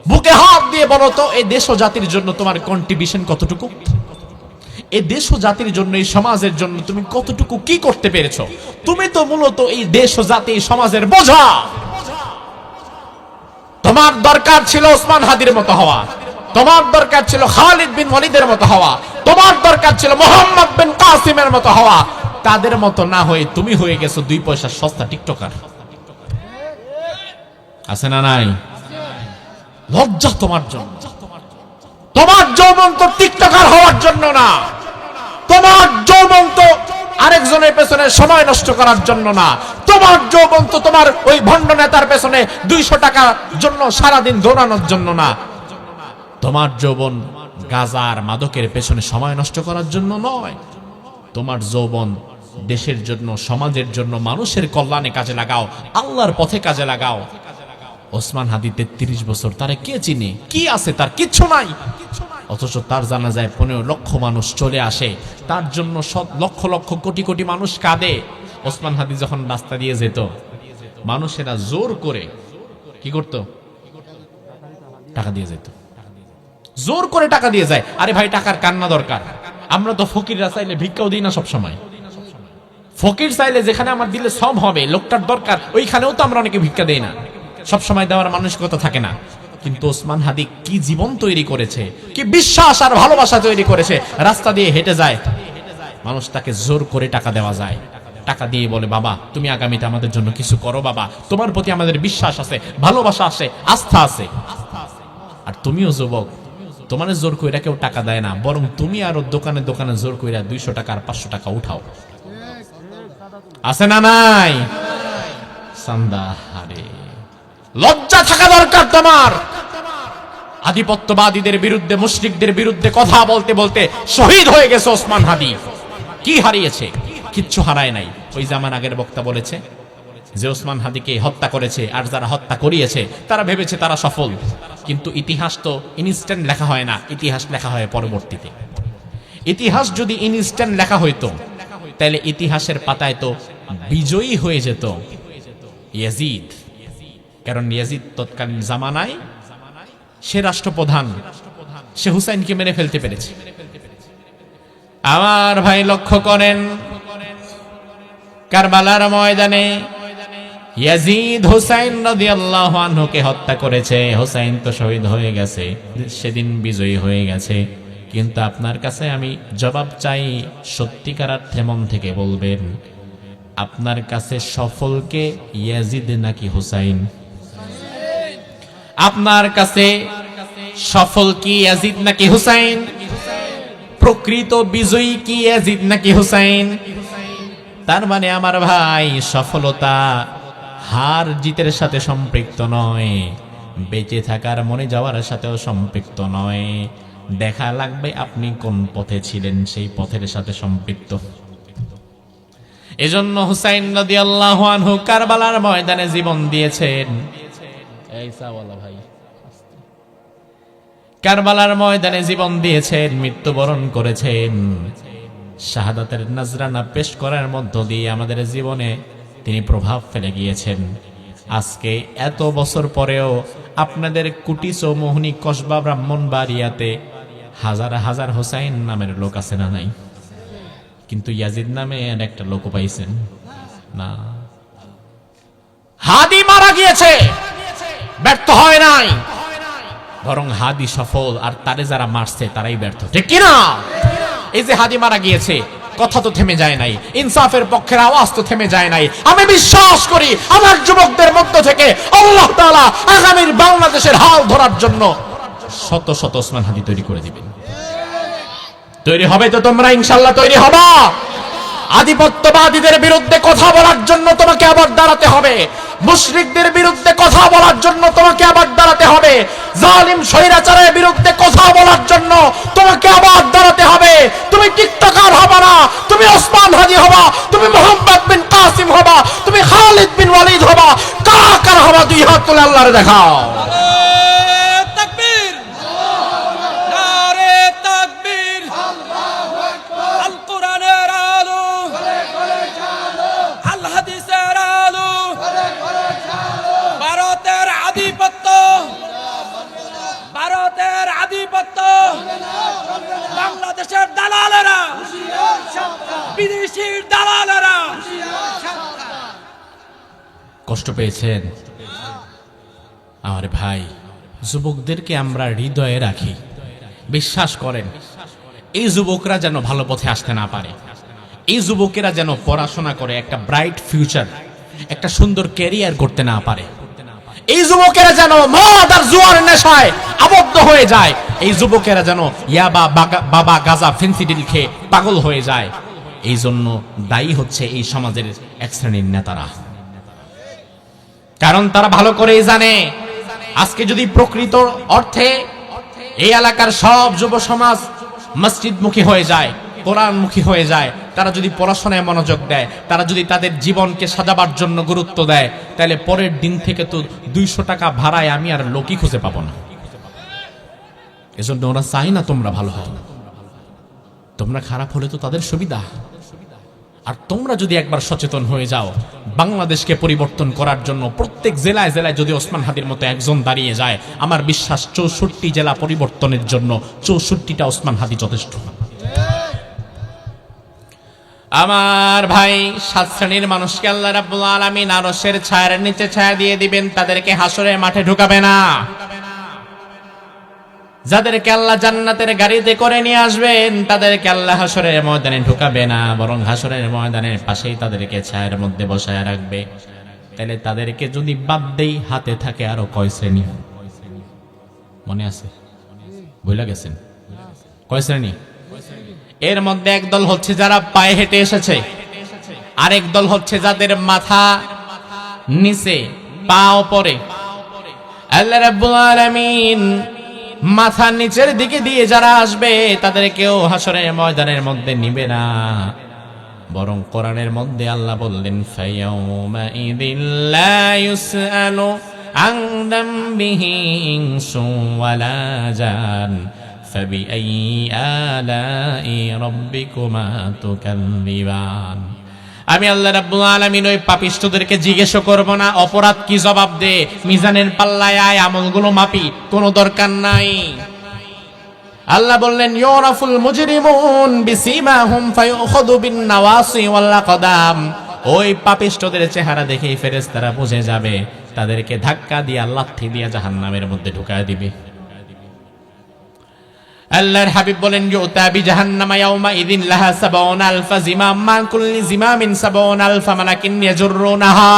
বুকে হাত দিয়ে বলো তো, এই দেশ ও জাতির জন্য তোমার কন্ট্রিবিউশন কতটুকু? এই দেশ ও জাতির জন্য, এই সমাজের জন্য তুমি কতটুকু কি করতে পেরেছো? তুমি তো মূলত এই দেশ ও জাতি, সমাজের বোঝা। তোমার দরকার ছিল ওসমান হাদির মতো হওয়া, তোমার দরকার ছিল খালিদ বিন ওয়ালিদের মতো হওয়া, তোমার দরকার ছিল মোহাম্মদ বিন কাসিমের মতো হওয়া। তাদের মতো না হয়ে তুমি হয়ে গেছো 2 পয়সার সস্তা টিকটকার। আছে না নাই? লজ্জা তোমার জন্য। তোমার যৌবন তো টিকটকার হওয়ার জন্য না, তোমার যৌবন তো আরেকজনের পেছনে সময় নষ্ট করার জন্য না, তোমার যৌবন তো তোমার ওই ভণ্ড নেতার পেছনে 200 টাকার জন্য সারাদিন দৌড়ানোর জন্য না, তোমার যৌবন গাজার মাদকের পেছনে সময় নষ্ট করার জন্য নয়। তোমার যৌবন দেশের জন্য, সমাজের জন্য, মানুষের কল্যাণে কাজে লাগাও, আল্লাহর পথে কাজে লাগাও। ওসমান হাদি 33 বছর, তারে কে চিনে? কি আছে তার? কিচ্ছু নাই। অথচ তার জানাজায় 15 লক্ষ মানুষ চলে আসে, তার জন্য লক্ষ লক্ষ কোটি কোটি মানুষ কাঁদে। ওসমান হাদি যখন রাস্তা দিয়ে যেত, মানুষেরা জোর করে কি করত? টাকা দিয়ে যেত, জোর করে টাকা দিয়ে যায়। আরে ভাই, টাকার কান্না দরকার। আমরা তো ফকিররা চাইলে ভিক্ষাও দিই না সব সময়। ফকির চাইলে যেখানে আমার দিলে সব হবে, লোকটার দরকার, ওইখানেও তো আমরা অনেকে ভিক্ষা দেই না, সব সময় দেওয়ার মানসিকতা থাকে না। কিন্তু ওসমান হাদি কি জীবন তৈরি করেছে, কি বিশ্বাস আর ভালোবাসা তৈরি করেছে। রাস্তা দিয়ে হেঁটে যায়, মানুষ তাকে জোর করে টাকা দেওয়া যায়, টাকা দিয়ে বলে, বাবা তুমি আগামীতে আমাদের জন্য কিছু করো, বাবা তোমার প্রতি আমাদের বিশ্বাস আছে, ভালোবাসা আছে, আস্থা আছে। আর তুমিও যুবক, তোমার জোর কইরা কেউ টাকা দেয় না, বরং তুমি আরো দোকানে দোকানে জোর কইরা 200 টাকা আর 500 টাকা উঠাও। আছে না নাই? সান্দা, আরে লজ্জা থাকা দরকার তোমার। আধিপত্যবাদীদের বিরুদ্ধে, মুশরিকদের বিরুদ্ধে কথা বলতে বলতে শহীদ হয়ে গেছে ওসমান হাদি। কি হারিয়েছে? কিচ্ছু হারায় নাই। ওই জামান আগের বক্তা বলেছে যে ওসমান হাদিকে হত্যা করেছে, আর যারা হত্যা করিয়েছে তারা ভেবেছে তারা সফল। কিন্তু ইতিহাস তো ইনস্ট্যান্ট লেখা হয় না, ইতিহাস লেখা হয় পরবর্তীতে। ইতিহাস যদি ইনস্ট্যান্ট লেখা হইতো, তাহলে ইতিহাসের পাতায় তো বিজয়ী হয়ে যেত ইয়াজিদ। কারণ ইয়াজিদ তৎকালীন জামানায় সে রাষ্ট্রপ্রধান, সে হুসাইনকে মেরে ফেলতে পেরেছে। আমার ভাই লক্ষ্য করেন, কারবালার ময়দানে ইয়াজিদ হুসাইন রাদিয়াল্লাহু আনহুকে হত্যা করেছে। হুসাইন তো শহীদ হয়ে গেছে, সেদিন বিজয়ী হয়ে গেছে। কিন্তু আপনার কাছে আমি জবাব চাই, সত্যিকার অর্থে মন থেকে বলবেন, আপনার কাছে সফলকে ইয়াজিদ নাকি হুসাইন? আপনার কাছে সফল কি ইয়াজিদ নাকি হুসাইন? প্রকৃত বিজয়ী কি ইয়াজিদ নাকি হুসাইন? তার মানে আমার ভাই, সফলতা হার জিতের সাথে সম্পৃক্ত নয়, বেঁচে থাকার মনে যাওয়ার সাথেও সম্পৃক্ত নয়। দেখা লাগবে আপনি কোন পথে ছিলেন, সেই পথের সাথে সম্পৃক্ত। এজন্য হুসাইন রাদিয়াল্লাহু আনহু কারবালার ময়দানে জীবন দিয়েছেন। এই সাওয়ালা ভাই, কারবালার ময়দানে জীবন দিয়েছেন, মৃত্যুবরণ করেছেন। শাহাদাতের নজরানা পেশ করার মধ্য দিয়ে আমাদের জীবনে তিনি প্রভাব ফেলে গিয়েছেন। আজকে এত বছর পরেও আপনাদের কুটি চৌমোহনী কসবা ব্রাহ্মণবাড়িয়াতে হাজার হাজার হোসাইন নামের লোক আছে না নাই? কিন্তু ইয়াজিদ নামে একটা লোক পাইছেন না। হাদি মারা গিয়েছে, ব্যর্থ হয় নাই, বরং হাদি সফল, আর তারে যারা মারছে তারাই ব্যর্থ। ঠিক কিনা? এই যে হাদি মারা গিয়েছে, কথা তো থেমে যায় নাই, ইনসাফের পক্ষের আওয়াজ তো থেমে যায় নাই। আমি বিশ্বাস করি আমার যুবকদের মধ্য থেকে আল্লাহ তাআলা আগামীর বাংলাদেশের হাল ধরার জন্য শত শত ওসমান হাদি তৈরি করে দিবেন। তৈরি হবে তো তোমরা? ইনশাআল্লাহ তৈরি হবা। আধিপত্যবাদীদের বিরুদ্ধে কথা বলার জন্য তোমাকে আবার দাঁড়াতে হবে, মুশরিকদের বিরুদ্ধে কথা বলার জন্য তোমাকে আবার দাঁড়াতে হবে, জালিম স্বৈরাচারের বিরুদ্ধে কথা বলার জন্য তোমাকে আবার দাঁড়াতে হবে। তুমি টিকটকার হবা না, তুমি ওসমান হাদি হবা, তুমি মোহাম্মদ বিন কাসিম হবা, তুমি খালিদ বিন ওয়ালিদ হবা। কারা কারা হবা? দুই হাত তুলে আল্লাহরে দেখাও। বাংলাদেশের দালালেরা, বিদেশির দালালেরা কষ্ট পেয়েছেন। আমার ভাই, যুবকদেরকে আমরা হৃদয়ে রাখি, বিশ্বাস করেন এই যুবকরা যেন ভালো পথে আসতে না পারে, এই যুবকেরা যেন পড়াশোনা করে একটা ব্রাইট ফিউচার, একটা সুন্দর ক্যারিয়ার করতে না পারে। এই যুবকেরা যেন মদ আর জুয়ার নেশায় আবদ্ধ হয়ে যায়, এই যুবকেরা যেন ইয়াবা বাবা গাজা ফেন্সিডিল খেয়ে পাগল হয়ে যায়। এই জন্য দায়ী হচ্ছে এই সমাজের এক শ্রেণীর নেতারা। কারণ তারা ভালো করেই জানে, আজকে যদি প্রকৃত অর্থে এই এলাকার সব যুব সমাজ মসজিদমুখী হয়ে যায়, কোরআনমুখী হয়ে যায়, তারা যদি পড়াশোনায় মনোযোগ দেয়, তারা যদি তাদের জীবনকে সাজাবার জন্য গুরুত্ব দেয়, তাহলে পরের দিন থেকে তো 200 টাকা ভাড়ায় আমি আর লোকই খুঁজে পাবো না। এজন্য ওরা চাই না তোমরা ভালো হও, তোমরা খারাপ হলে তো তাদের সুবিধা। আর তোমরা যদি একবার সচেতন হয়ে যাও, বাংলাদেশকে পরিবর্তন করার জন্য প্রত্যেক জেলায় জেলায় যদি ওসমান হাদির মতো একজন দাঁড়িয়ে যায়, আমার বিশ্বাস 64 জেলা পরিবর্তনের জন্য 64টা ওসমান হাদি যথেষ্ট। আমার ভাই, 7 শ্রেণীর মানুষকে আল্লাহ রাব্বুল আলামিন আরশের ছায়ার নিচে ছায়া দিয়ে দিবেন, তাদেরকে হাসরের মাঠে ঢুকাবে না। যাদেরকে আল্লাহ জান্নাতের গাড়িতে করে নিয়ে আসবেন, তাদেরকে আল্লাহ হাসরের ময়দানে ঢুকাবে না, বরং হাসরের ময়দানের পাশেই তাদেরকে ছায়ার মধ্যে বসায় রাখবে। তাহলে তাদেরকে যদি বাদ দেই, হাতে থাকে আরো কয় শ্রেণী? মনে আছে? ভুলে গেছেন? কয় শ্রেণী? এর মধ্যে একদল হচ্ছে যারা পায়ে হেঁটে এসেছে, আরেক দল হচ্ছে যাদের মাথা নিচে পা উপরে। আল্লাহ রাব্বুল আলামিন মাথা নিচের দিকে দিয়ে যারা আসবে, তাদেরকেও হাসরের ময়দানের মধ্যে নিবে না, বরং কোরআনের মধ্যে আল্লাহ বললেন, ফায়াউমা ইযিল্লা ইউসআলু আন দামবিহি ইনসু ওয়ালা জান ফাবিআইয়ি আলাই রাব্বিকুমা তুকাযযিবান। আমি আল্লাহ রাব্বুল আলামিন ওই পাপিষ্ঠদেরকে জিজ্ঞেস করব না অপরাধ কি, জবাব দে, মিজানের পাল্লায় আয়, আমলগুলো মাপি, কোনো দরকার নাই। আল্লাহ বললেন, ইউরাফুল মুজরিমুন বিসিমাহুম ফায়ুখাযু বিন নাওয়াসি ওয়াল আকদাম। ওই পাপিষ্ঠদের চেহারা দেখেই ফেরেশতারা বুঝে যাবে, তাদেরকে ধাক্কা দিয়ে লাথি দিয়ে জাহান্নামের মধ্যে ঢুকায় দিবে। আল্লাহর হাবিব বলেন, ইউতা বিজাহান্নামা ইয়াউমা ইযিন লাহা ৭০,০০০ জিমাম মা কুল্লি জিমামিন ৭০,০০০ মালাকিন ইয়াজুরুনাহা।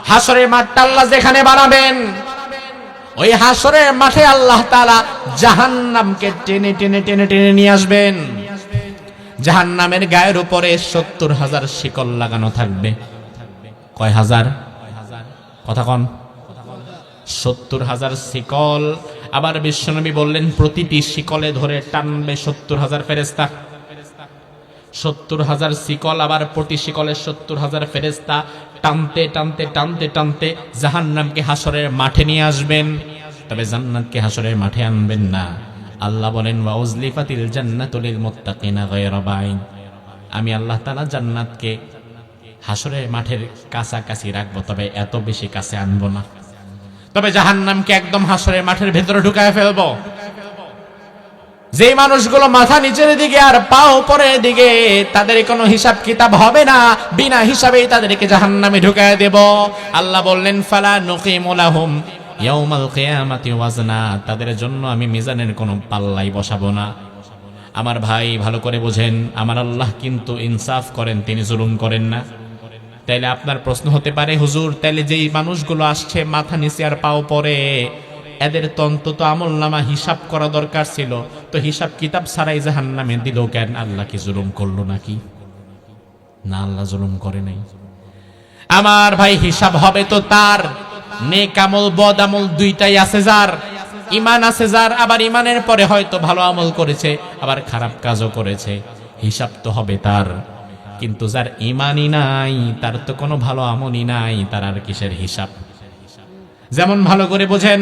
হাসরের মাঠটা আল্লাহ যেখানে বানাবেন, ওই হাসরের মাঠে আল্লাহ তাআলা জাহান্নামকে টেনে টেনে টেনে টেনে নিয়ে আসবেন। জাহান্নামের গায়ের উপরে ৭০,০০০ শিকল লাগানো থাকবে। কয় হাজার? কথা কন। ৭০,০০০ শিকল। আবার বিশ্বনবী বললেন, প্রতিটি শিকলে ধরে টানবে ৭০,০০০ ফেরেশতা। ৭০,০০০ শিকল, আবার প্রতি শিকলে ৭০,০০০ ফেরেশতা টানতে টানতে টানতে টানতে জাহান্নামকে হাসরের মাঠে নিয়ে আসবেন। তবে জান্নাতকে হাসরের মাঠে আনবেন না। আল্লাহ বলেন, ওয়া উজলিফাতিল জান্নাতু লিল মুত্তাকিনা গায়রা বাঈদ। আমি আল্লাহ তাআলা জান্নাতকে হাসরের মাঠের কাছাকাছি রাখবো, তবে এত বেশি কাছে আনবো না। তবে জাহান্নামকে একদম হাসরের মাঠের ভেতরে ঢুকায় ফেলবো। যে মানুষগুলো মাথা নিচের দিকে আর পা উপরের দিকে, তাদের কোনো হিসাব কিতাব হবে না, বিনা হিসাবেই তাদেরকে জাহান্নামে ঢুকায় দেব। আল্লাহ বললেন, ফালা নুকিমু লাহুম ইয়াউমাল কিয়ামাতি ওয়াজনা। তাদের জন্য আমি মিজানের কোনো পাল্লাই বসাবো না। আমার ভাই, ভালো করে বোঝেন, আমার আল্লাহ কিন্তু ইনসাফ করেন, তিনি জুলুম করেন না। তাইলে আপনার প্রশ্ন হতে পারে, হুজুর, তাইলে যেই মানুষগুলো আসছে মাথা নিচে আর পাও পরে, এদের তো অন্তত আমলনামা হিসাব করা দরকার ছিল, তো হিসাব কিতাব ছাড়াই জাহান্নামে দিল কেন? আল্লাহ কি জুলুম করলো নাকি? না, আল্লাহ জুলুম করে নাই। আমার ভাই, হিসাব হবে তো তার, নেক আমল বদ আমল দুইটাই আছে যার, ঈমান আছে যার, আবার ঈমানের পরে হয়তো ভালো আমল করেছে, আবার খারাপ কাজও করেছে, হিসাব তো হবে তার। কিন্তু যার ঈমানই নাই, তার তো কোনো ভালো আমলই নাই, তার আর কিসের হিসাব? যেমন ভালো করে বোঝেন,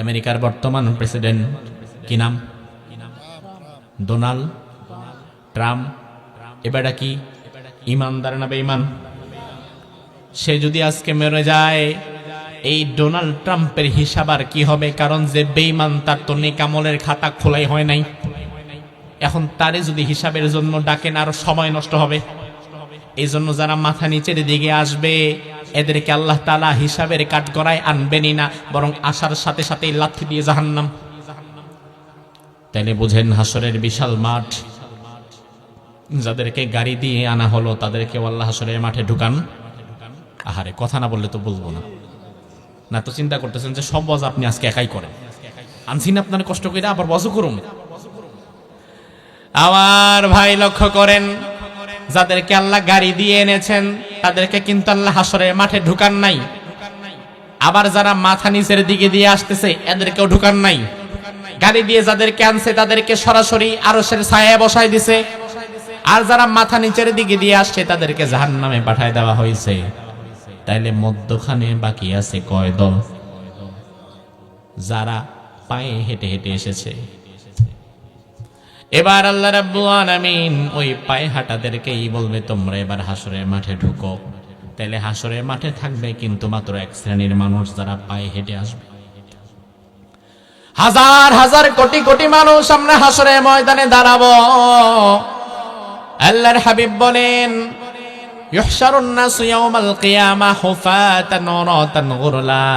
আমেরিকার বর্তমান প্রেসিডেন্ট কি নাম? Donald Trump. এবারটা কি ঈমানদার না বেঈমান? সে যদি আজকে মরে যায়, এই ডোনাল্ড ট্রাম্পের হিসাব আর কি হবে? কারণ যে বেঈমান, তার তো নেক আমলের খাতা খোলাই হয় নাই। এখন তারে যদি হিসাবের জন্য ডাকেন, আরো সময় নষ্ট হবে। এই জন্য যারা মাথা নিচের দিকে আসবে, এদেরকে আল্লাহ তাআলা হিসাবের কাঠগড়ায় আনবেনই না, বরং আসার সাথে সাথেই লাথি দিয়ে জাহান্নাম। তাইলে বুঝেন, হাসরের বিশাল মাঠ, যাদেরকে গাড়ি দিয়ে আনা হলো, তাদেরকে আল্লাহ হাসরের মাঠে ঢুকান। আহারে, কথা না বললে তো বলবো না। না তো চিন্তা করতেছেন যে সব ওয়াজ আপনি আজকে একাই করেন, আনছি না আপনার কষ্ট করে আবার ওয়াজও করুন। আমার ভাই লক্ষ্য করেন, যাদেরকে আল্লাহ গাড়ি দিয়ে এনেছেন তাদেরকে কিন্তু আল্লাহ হাসরের মাঠে ঢুকান নাই। আবার যারা মাথা নিচের দিকে দিয়ে আসতেছে এদেরকেও ঢুকান নাই। গাড়ি দিয়ে যাদেরকে আনছে তাদেরকে সরাসরি আরশের ছায়ায় বসায় দিছে, আর যারা মাথা নিচের দিকে দিয়ে আসছে তাদেরকে জাহান্নামে পাঠায় দেওয়া হয়েছে। তাইলে মধ্যখানে বাকি আছে কয় দল? যারা পায়ে হেঁটে হেঁটে এসেছে। এবার আল্লাহ রাব্বুল আলামিন ওই পায়ে হাঁটাদেরকেই বলবে তোমরা এবার হাসরের মাঠে ঢুকো। তাইলে হাসরের মাঠে থাকবে কিন্তু মাত্র এক শ্রেণীর মানুষ, যারা পায়ে হেঁটে আসবে। হাজার হাজার কোটি কোটি মানুষ আমরা হাসরের ময়দানে দাঁড়াবো। আল্লাহর হাবিব বলেন, ইহশারুন নাসু ইয়াউমাল কিয়ামাহ হুফাতান উরাতান গুরলা।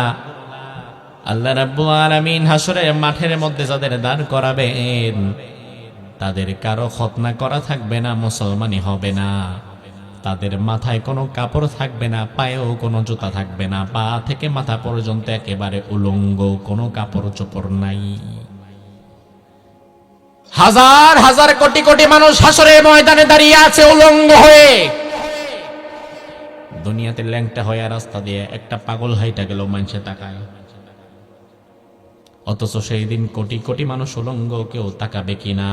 আল্লাহ রাব্বুল আলামিন হাসরের মাঠের মধ্যে যাদের দাঁড় করাবেন তাদের কারো খতনা করা থাকবে না, মুসলমানই হবে না। তাদের মাথায় কোনো কাপড় থাকবে না, পায়েও কোনো জুতা থাকবে না, পা থেকে মাথা পর্যন্ত একেবারে উলঙ্গ, কোনো কাপড় চোপড় নাই। হাজার হাজার কোটি কোটি মানুষ হাসরের ময়দানে দাঁড়িয়ে আছে উলঙ্গ হয়ে। দুনিয়াতে ল্যাংটা হয়ে রাস্তা দিয়ে একটা পাগল হাইটা গেল মানুষে তাকায়, অথচ সেই দিন কোটি কোটি মানুষ উলঙ্গ, কেউ তাকাবে কিনা?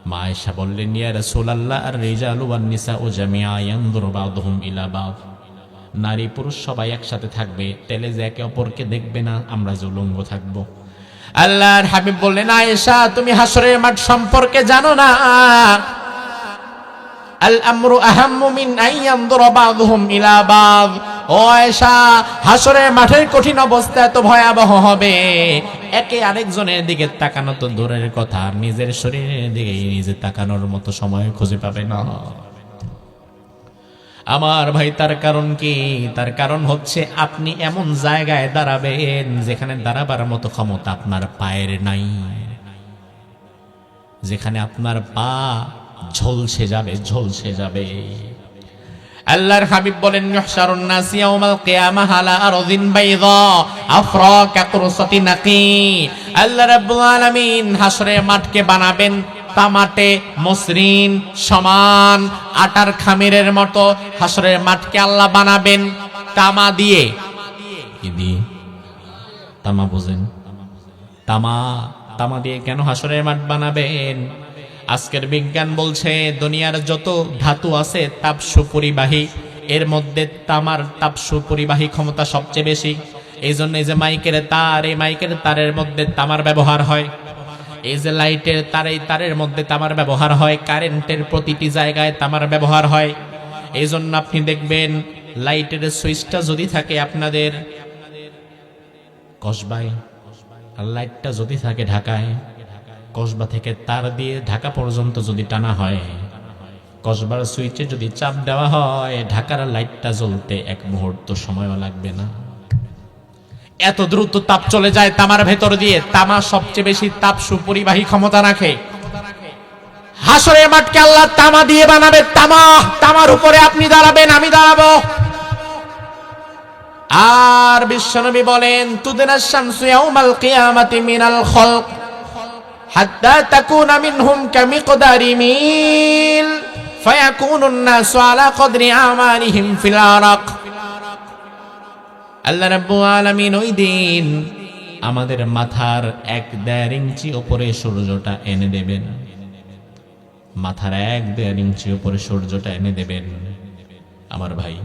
মা আয়েশা বললেন, ইয়া রাসূলুল্লাহ আর রিজালু ওয়ান নিসাউ জামিআ ইয়ানজুরু বা'দুহুম ইলা বা'দ। নারী পুরুষ সবাই একসাথে থাকবে, তেলে যে একে অপরকে দেখবে না, আমরা যে উলঙ্গ থাকব। আল্লাহর হাবিব বললেন, আয়েশা তুমি হাসরের মাঠ সম্পর্কে জানো না? আল আমরু আহাম্মু মিন আন ইয়ানজুরা বা'দুহুম ইলা বা'দ। ও আয়েশা, হাসরের মাঠের কঠিন অবস্থা এত ভয়াবহ হবে, একে আরেকজনের দিকে তাকানো তো দূরের কথা, নিজের শরীরের দিকে নিজে তাকানোর মতো সময় খুঁজে পাবে না। আমার ভাই, তার কারণ কি? তার কারণ হচ্ছে আপনি এমন জায়গায় দাঁড়াবেন যেখানে দাঁড়াবার মতো ক্ষমতা আপনার পায়ের নাই, যেখানে আপনার পা ঝলসে যাবে, ঝলসে যাবে। আল্লাহর হাবিব বলেন, ইহশারুন নাস ইয়াউমাল কিয়ামাহ আলা আরদিন বাইদা আফরা কাকরসাতি নাকি। আল্লাহ রাব্বুল আলামিন হাসরের মাঠকে বানাবেন তামাটে মসৃণ সমান আটার খামিরের মতো। হাসরের মাঠকে আল্লাহ বানাবেন তামা দিয়ে। কি দিয়ে? তামা বোঝেন? তামা, তামা দিয়ে কেন হাসরের মাঠ বানাবেন? আজকের বিজ্ঞান বলছে দুনিয়ার যত ধাতু আছে তাপ সুপরিবাহী, এর মধ্যে তামার তাপ সুপরিবাহী ক্ষমতা সবচেয়ে বেশি। এই জন্য এই যে মাইকের তার, এই মাইকের তারের মধ্যে তামার ব্যবহার হয়। এই যে লাইটের তার, এই তারের মধ্যে তামার ব্যবহার হয়। কারেন্টের প্রতিটি জায়গায় তামার ব্যবহার হয়। এই জন্য আপনি দেখবেন লাইটের সুইচটা যদি থাকে আপনাদের কসবায়, আর লাইটটা যদি থাকে ঢাকায়, কসবা থেকে তার দিয়ে ঢাকা পর্যন্ত যদি টানা হয়, কসবার সুইচে যদি চাপ দেওয়া হয়, ঢাকার লাইটটা জ্বলতে এক মুহূর্ত সময়ও লাগবে না। এত দ্রুত তাপ চলে যায় তামার ভেতর দিয়ে। তামা সবচেয়ে বেশি তাপ সুপরিবাহী ক্ষমতা রাখে। হাসরের মাঠকে আল্লাহ তামা দিয়ে বানাবে। তামা, তামার উপরে আপনি দাঁড়াবেন, আমি দাঁড়াবো। আর বিশ্বনবী বলেন, তুদনাশ শামসু ইয়াউমাল কিয়ামাতি মিনাল খালক হাত্তা তাকুনা মিনহুম কামিকদারি মিল ফায়াকুনুন নাসু আলা কদরি আমালিহিম ফিল আরাক। আল্লাহ রাব্বুল আলামিন ওই দিন আমাদের মাথার 1-1.5 ইঞ্চি উপরে সূর্যটা এনে দেবেন। মাথার 1-1.5 ইঞ্চি উপরে সূর্যটা এনে দেবেন। আমার ভাই,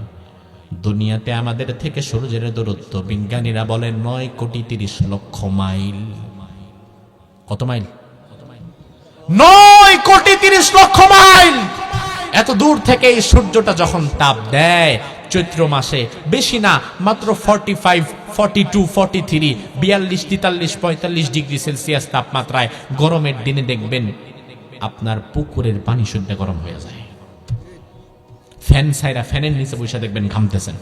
দুনিয়াতে আমাদের থেকে সূর্যের দূরত্ব বিজ্ঞানীরা বলেন 9,30,00,000 মাইল। কত মাইল? 9,30,00,000 মাইল। এত দূর থেকে এই সূর্যটা যখন তাপ দেয় চৈত্র মাসে, বেশি না, মাত্র 45, 42, 43, 42, 43, 45 ডিগ্রি সেলসিয়াস তাপমাত্রায় গরমের দিনে দেখবেন আপনার পুকুরের পানি শুদ্ধ গরম হয়ে যায়। ফ্যান ছাইরা ফ্যানের নিচে বসে দেখবেন ঘামতেছেন।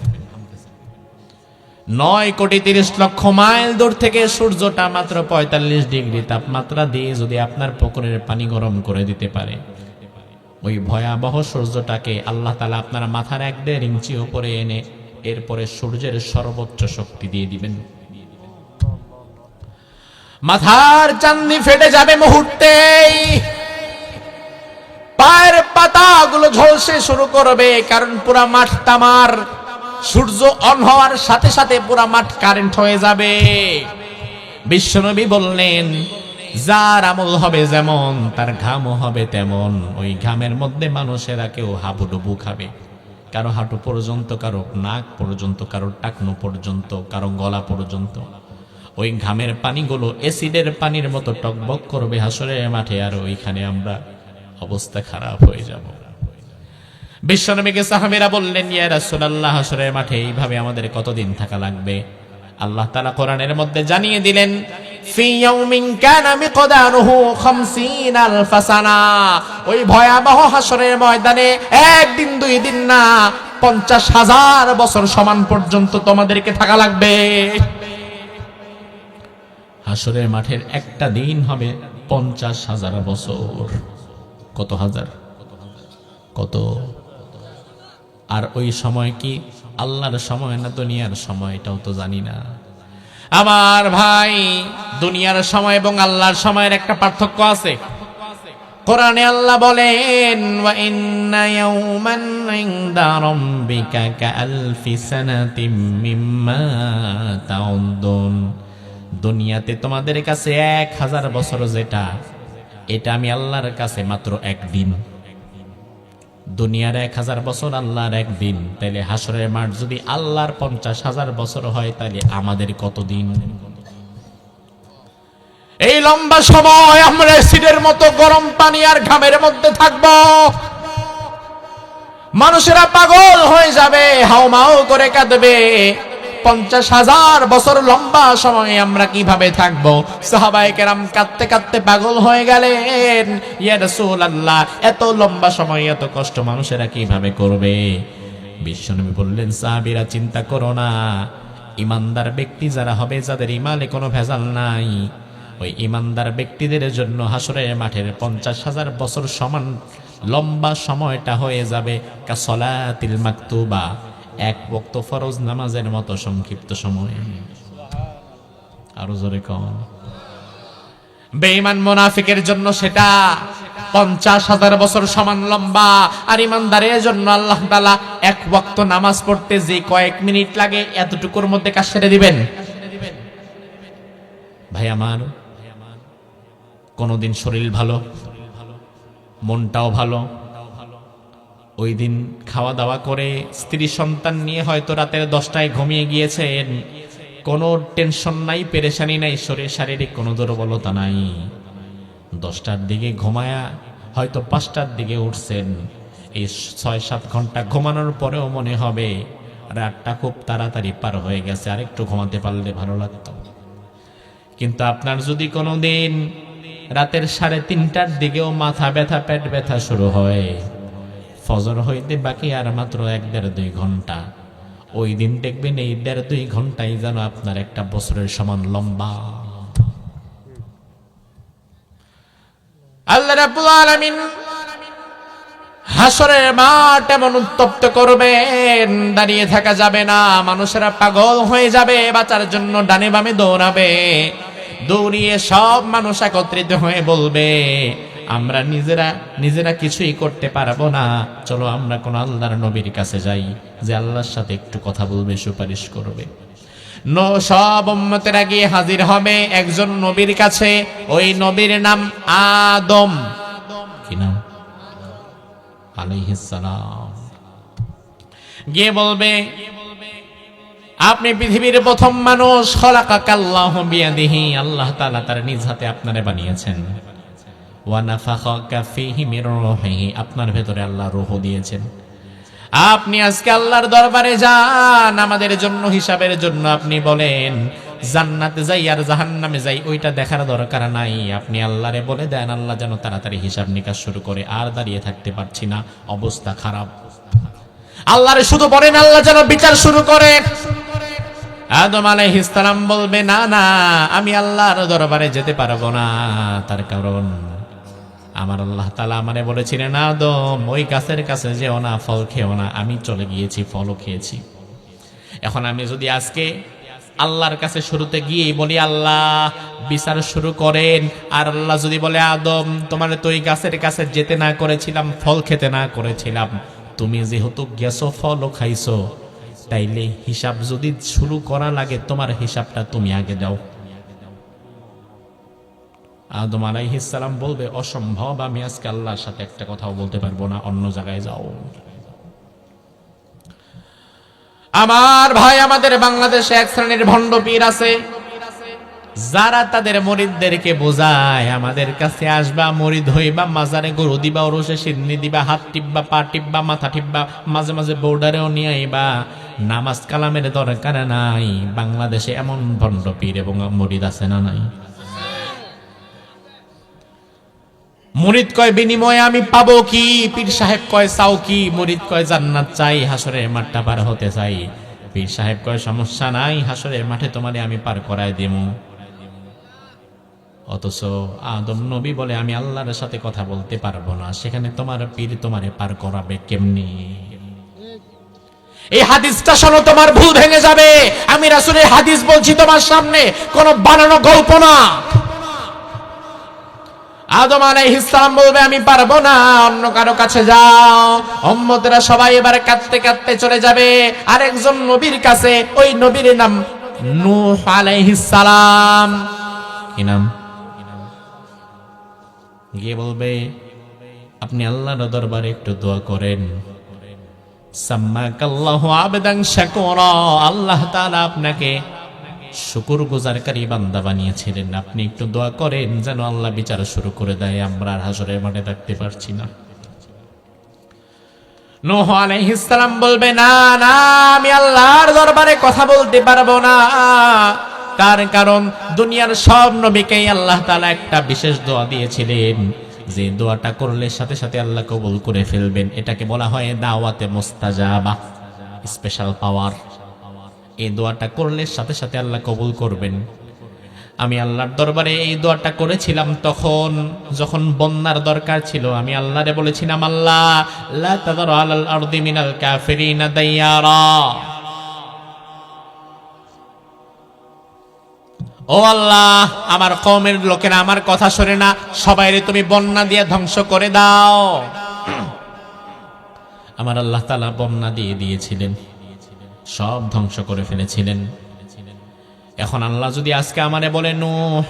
9,30,00,000 মাইল দূর থেকে সূর্যটা মাত্র 45 ডিগ্রি তাপমাত্রা দিয়ে যদি আপনার পুকুরের পানি গরম করে দিতে পারে, ওই ভয়াবহ সূর্যটাকে আল্লাহ তাআলা আপনার মাথার 1-1.5 ইঞ্চি উপরে এনে এরপরে সূর্যের সর্বোচ্চ শক্তি দিয়ে দিবেন, মাথার চাঁদনি ফেটে যাবে মুহূর্তেই, পায়ের পাতাগুলো ঝলসে শুরু করবে, কারণ পুরা মাঠ তামার। সূর্য অন হওয়ার সাথে সাথে পুরা মাঠ কারেন্ট হয়ে যাবে। বিশ্বনবী বললেন, যার আমল হবে যেমন তার ঘামও হবে তেমন। ওই ঘামের মধ্যে মানুষেরা কেউ হাবুডুবু খাবে, কারো হাঁটু পর্যন্ত, কারো নাক পর্যন্ত, কারো টাকনো পর্যন্ত, কারো গলা পর্যন্ত। ওই ঘামের পানিগুলো অ্যাসিডের পানির মতো টকবক করবে হাসরের মাঠে, আর ওইখানে আমরা অবস্থা খারাপ হয়ে যাব। বিশ্বনবীকে সাহাবীরা বললেন, ইয়া রাসূলুল্লাহ, হাসরের মাঠে এইভাবে আমাদের কতদিন থাকা লাগবে? আল্লাহ তাআলা কোরআনের মধ্যে জানিয়ে দিলেন, ফি ইয়াউমিন কানা মিকদারুহু 50 আলফ সানা। ওই ভয়াবহ হাসরের ময়দানে একদিন দুই দিন না, 50,000 বছর সমান পর্যন্ত তোমাদেরকে থাকা লাগবে। হাসরের মাঠের একটা দিন হবে 50,000 বছর। কত হাজার, কত? আর ওই সময় কি আল্লাহর সময় না দুনিয়ার সময়, এটাও তো জানি না। আমার ভাই, দুনিয়ার সময় এবং আল্লাহর সময়ের একটা পার্থক্য আছে। কোরআনে আল্লাহ বলেন, ওয়া ইন্না ইয়াওমান ইনদা রাব্বিকা কাআলফি সানাতিম মিম্মা তাউদ্দুন। দুনিয়াতে তোমাদের কাছে 1000 বছর যেটা, এটা আমি আল্লাহর কাছে মাত্র একদিন। দুনিয়ার 1000 বছর আল্লাহর একদিন, তাইলে হাসরের মাঠ যদি আল্লাহর 50,000 বছর হয়, তাহলে আমাদের কতদিন? এই লম্বা সময় আমরা অ্যাসিডের মতো গরম পানি আর ঘামের মধ্যে থাকব। মানুষেরা পাগল হয়ে যাবে, হাউমাউ করে কাঁদবে। 50,000 বছর লম্বা সময় আমরা কিভাবে থাকবো? সাহাবায়ে কেরাম কাঁদতে কাঁদতে পাগল হয়ে গেলেন, ইয়া রাসূলুল্লাহ, এত লম্বা সময় এত কষ্ট মানুষেরা কিভাবে করবে? বিশ্বনবী বললেন, সাহাবীরা চিন্তা করো না, ইমানদার ব্যক্তি যারা হবে, যাদের ইমানে কোনো ভেজাল নাই, ওই ইমানদার ব্যক্তিদের জন্য হাসরের মাঠের 50,000 বছর সমান লম্বা সময়টা হয়ে যাবে কাসলাতিল মাকতুবা, এক ওয়াক্ত ফরজ নামাজের মতো সংক্ষিপ্ত সময়। আরো জোরে কম। বেঈমান মুনাফিকের জন্য সেটা 50,000 বছর সমান লম্বা, আর ইমানদারের জন্য আল্লাহ তাআলা এক ওয়াক্ত নামাজ পড়তে যে কয়েক মিনিট লাগে, এতটুকুর মধ্যে কাজ সেরে দিবেন। ভাই আমার, কোনদিন শরীর ভালো, মনটাও ভালো, ওই দিন খাওয়া দাওয়া করে স্ত্রী সন্তান নিয়ে হয়তো রাতের 10টায় ঘুমিয়ে গিয়েছেন, কোনো টেনশন নাই, পেরেশানি নাই, শরীর শারীরিক কোনো দুর্বলতা নাই। 10টার দিকে ঘুমায়া হয়তো 5টার দিকে উঠছেন। এই 6-7 ঘন্টা ঘুমানোর পরেও মনে হবে রাতটা খুব তাড়াতাড়ি পার হয়ে গেছে, আর একটু ঘুমাতে পারলে ভালো লাগতো। কিন্তু আপনার যদি কোনোদিন রাতের 3:30টার দিকেও মাথা ব্যথা, পেট ব্যথা শুরু হয়, ফজর হইতে বাকি আর মাত্র 1-1.5-2 ঘন্টা, ওই দিন দেখবেন এই 1.5-2 ঘন্টাই যেন আপনার একটা বছরের সমান লম্বা। আল্লাহ রাব্বুল আলামিন হাসরের মাঠ এমন উত্তপ্ত করবেন, দাঁড়িয়ে থাকা যাবে না, মানুষেরা পাগল হয়ে যাবে, বাঁচার জন্য ডানে বামে দৌড়াবে। দৌড়িয়ে সব মানুষ একত্রিত হয়ে বলবে, আমরা নিজেরা কিছুই করতে পারবো না, চলো আমরা কোন আল্লাহর নবীর কাছে যাই, যে আল্লাহর সাথে একটু কথা বলবে, সুপারিশ করবে। সব উম্মতেরা গিয়ে হাজির হবে একজন নবীর কাছে। ওই নবীর নাম আদম। কি নাম? আলাইহিস সালাম। গিয়ে বলবে, আপনি পৃথিবীর প্রথম মানুষ, খলাকাকাল্লাহু বিয়াদিহি, আল্লাহ তাআলা তার নিজ হাতে আপনারে বানিয়েছেন। ওয়া নাফাখাকা ফীহি মির রূহিহি, আপনার ভেতরে আল্লাহ রূহ দিয়েছেন। আপনি আজকে আল্লাহর দরবারে যান, আমাদের জন্য হিসাবের জন্য আপনি বলেন জান্নাতে যাই আর জাহান্নামে যাই, ওইটা দেখার দরকার নাই। আপনি আল্লাহরে বলে দেন, আল্লাহ যেন তাড়াতাড়ি হিসাব নিকাশ শুরু করে, আর দাঁড়িয়ে থাকতে পারছি না, অবস্থা খারাপ। আল্লাহরে শুধু বলেন, আল্লাহ যেন বিচার শুরু করে। আদম আলাইহিস সালাম বলবে, না না, আমি আল্লাহর দরবারে যেতে পারবো না, তার কারণ আমার আল্লাহ তাআলা আমারে বলেছিলেন, আদম ওই গাছের কাছে যেও না, ফল খেও না। আমি চলে গিয়েছি, ফলও খেয়েছি। এখন আমি যদি আজকে আল্লাহর কাছে শুরুতে গিয়ে বলি আল্লাহ বিচার শুরু করেন, আর আল্লাহ যদি বলে আদম তোমার তো এই গাছের কাছে যেতে না করেছিলাম, ফল খেতে না করেছিলাম, তুমি যেহেতু গেছো ফলও খাইছো, তাইলে হিসাব যদি শুরু করা লাগে তোমার হিসাবটা তুমি আগে দাও। আদম আলাইহিস সালাম বলবে অসম্ভব, আমি আজকে আল্লাহর সাথে একটা কথাও বলতে পারবো না, অন্য জায়গায় যাও। আমার ভাই, আমাদের বাংলাদেশে এক শ্রেণীর ভণ্ড পীর আছে যারা তাদের মুরিদদেরকে বোঝায় আমাদের কাছে আসবা, মুরিদ হইবা, মাজারে গরু দিবা, ওরসে সিন্নি দিবা, হাত টিপবা, পা টিপবা, মাথা টিপবা, মাঝে মাঝে বোর্ডারেও নিয়ে আইবা, নামাজ কালামের দরকার নাই। বাংলাদেশে এমন ভণ্ড পীর এবং মুরিদ আছে না নাই? মুরিদ কয় বিনিময়ে আমি পাবো কি, পীর সাহেব কয় চাও কি, মুরিদ কয় জান্নাত চাই, হাসরের মাঠটা পার হতে চাই। পীর সাহেব কয় সমস্যা নাই, হাসরের মাঠে তোমারে আমি পার করায় দেবো। অথচ আদম নবী বলে আমি আল্লাহর সাথে কথা বলতে পারবো না, সেখানে তোমার পীর তোমারে পার করাবে কেমনি? এই হাদিসটা শোনো, তোমার ভুল ভেঙে যাবে। আমি রাসূলের হাদিস বলছি তোমার সামনে, কোনো বানানো গল্প না। আদম আলাইহিস সালাম বলবে আমি পারবো না, অন্য কারো কাছে যাও। উম্মতেরা সবাই এবারে কাঁদতে কাঁদতে চলে যাবে আরেকজন নবীর কাছে। ওই নবীর নাম নূহ আলাইহিস সালাম। কি নাম? গিয়ে বলবে আপনি আল্লাহর দরবারে একটু দোয়া করেন। সাম্মাকাল্লাহু আবদান শাকুরা, আল্লাহ তাআলা আপনাকে শুকরগুজারকারী বান্দা বানিয়েছিলেন, আপনি একটু দোয়া করেন যেন আল্লাহ বিচার শুরু করে দেয়, আমরা আর হাসরের মাঠে থাকতে পারছি না। নূহ আলাইহিস সালাম বলবে না না, আমি আল্লাহর দরবারে কথা বলতে পারবো না। তার কারণ দুনিয়ার সব নবীকেই আল্লাহ তাআলা একটা বিশেষ দোয়া দিয়েছিলেন, যে দোয়াটা করলে সাথে সাথে আল্লাহ কবুল করে ফেলবেন। এটাকে বলা হয় দাওয়াতে মুস্তাজাবা, স্পেশাল পাওয়ার। এই দোয়াটা করলে সাথে সাথে আল্লাহ কবুল করবেন। আমি আল্লাহর দরবারে এই দোয়াটা করেছিলাম তখন যখন বন্যার দরকার ছিল। আমি আল্লাহরে বলেছিলাম আল্লাহ লা তাযার আলাল আরদি মিনাল কাফিরিনা দাইয়ারা, ও আল্লাহ আমার কওমের লোকেরা আমার কথা শোনে না, সবাইরে তুমি বন্যা দিয়ে ধ্বংস করে দাও। আমার আল্লাহ তাআলা বন্যা দিয়ে দিয়েছিলেন, সব ধ্বংস করে ফেলেছিলেন। এখন আল্লাহ যদি আজকে আমারে বলে নূহ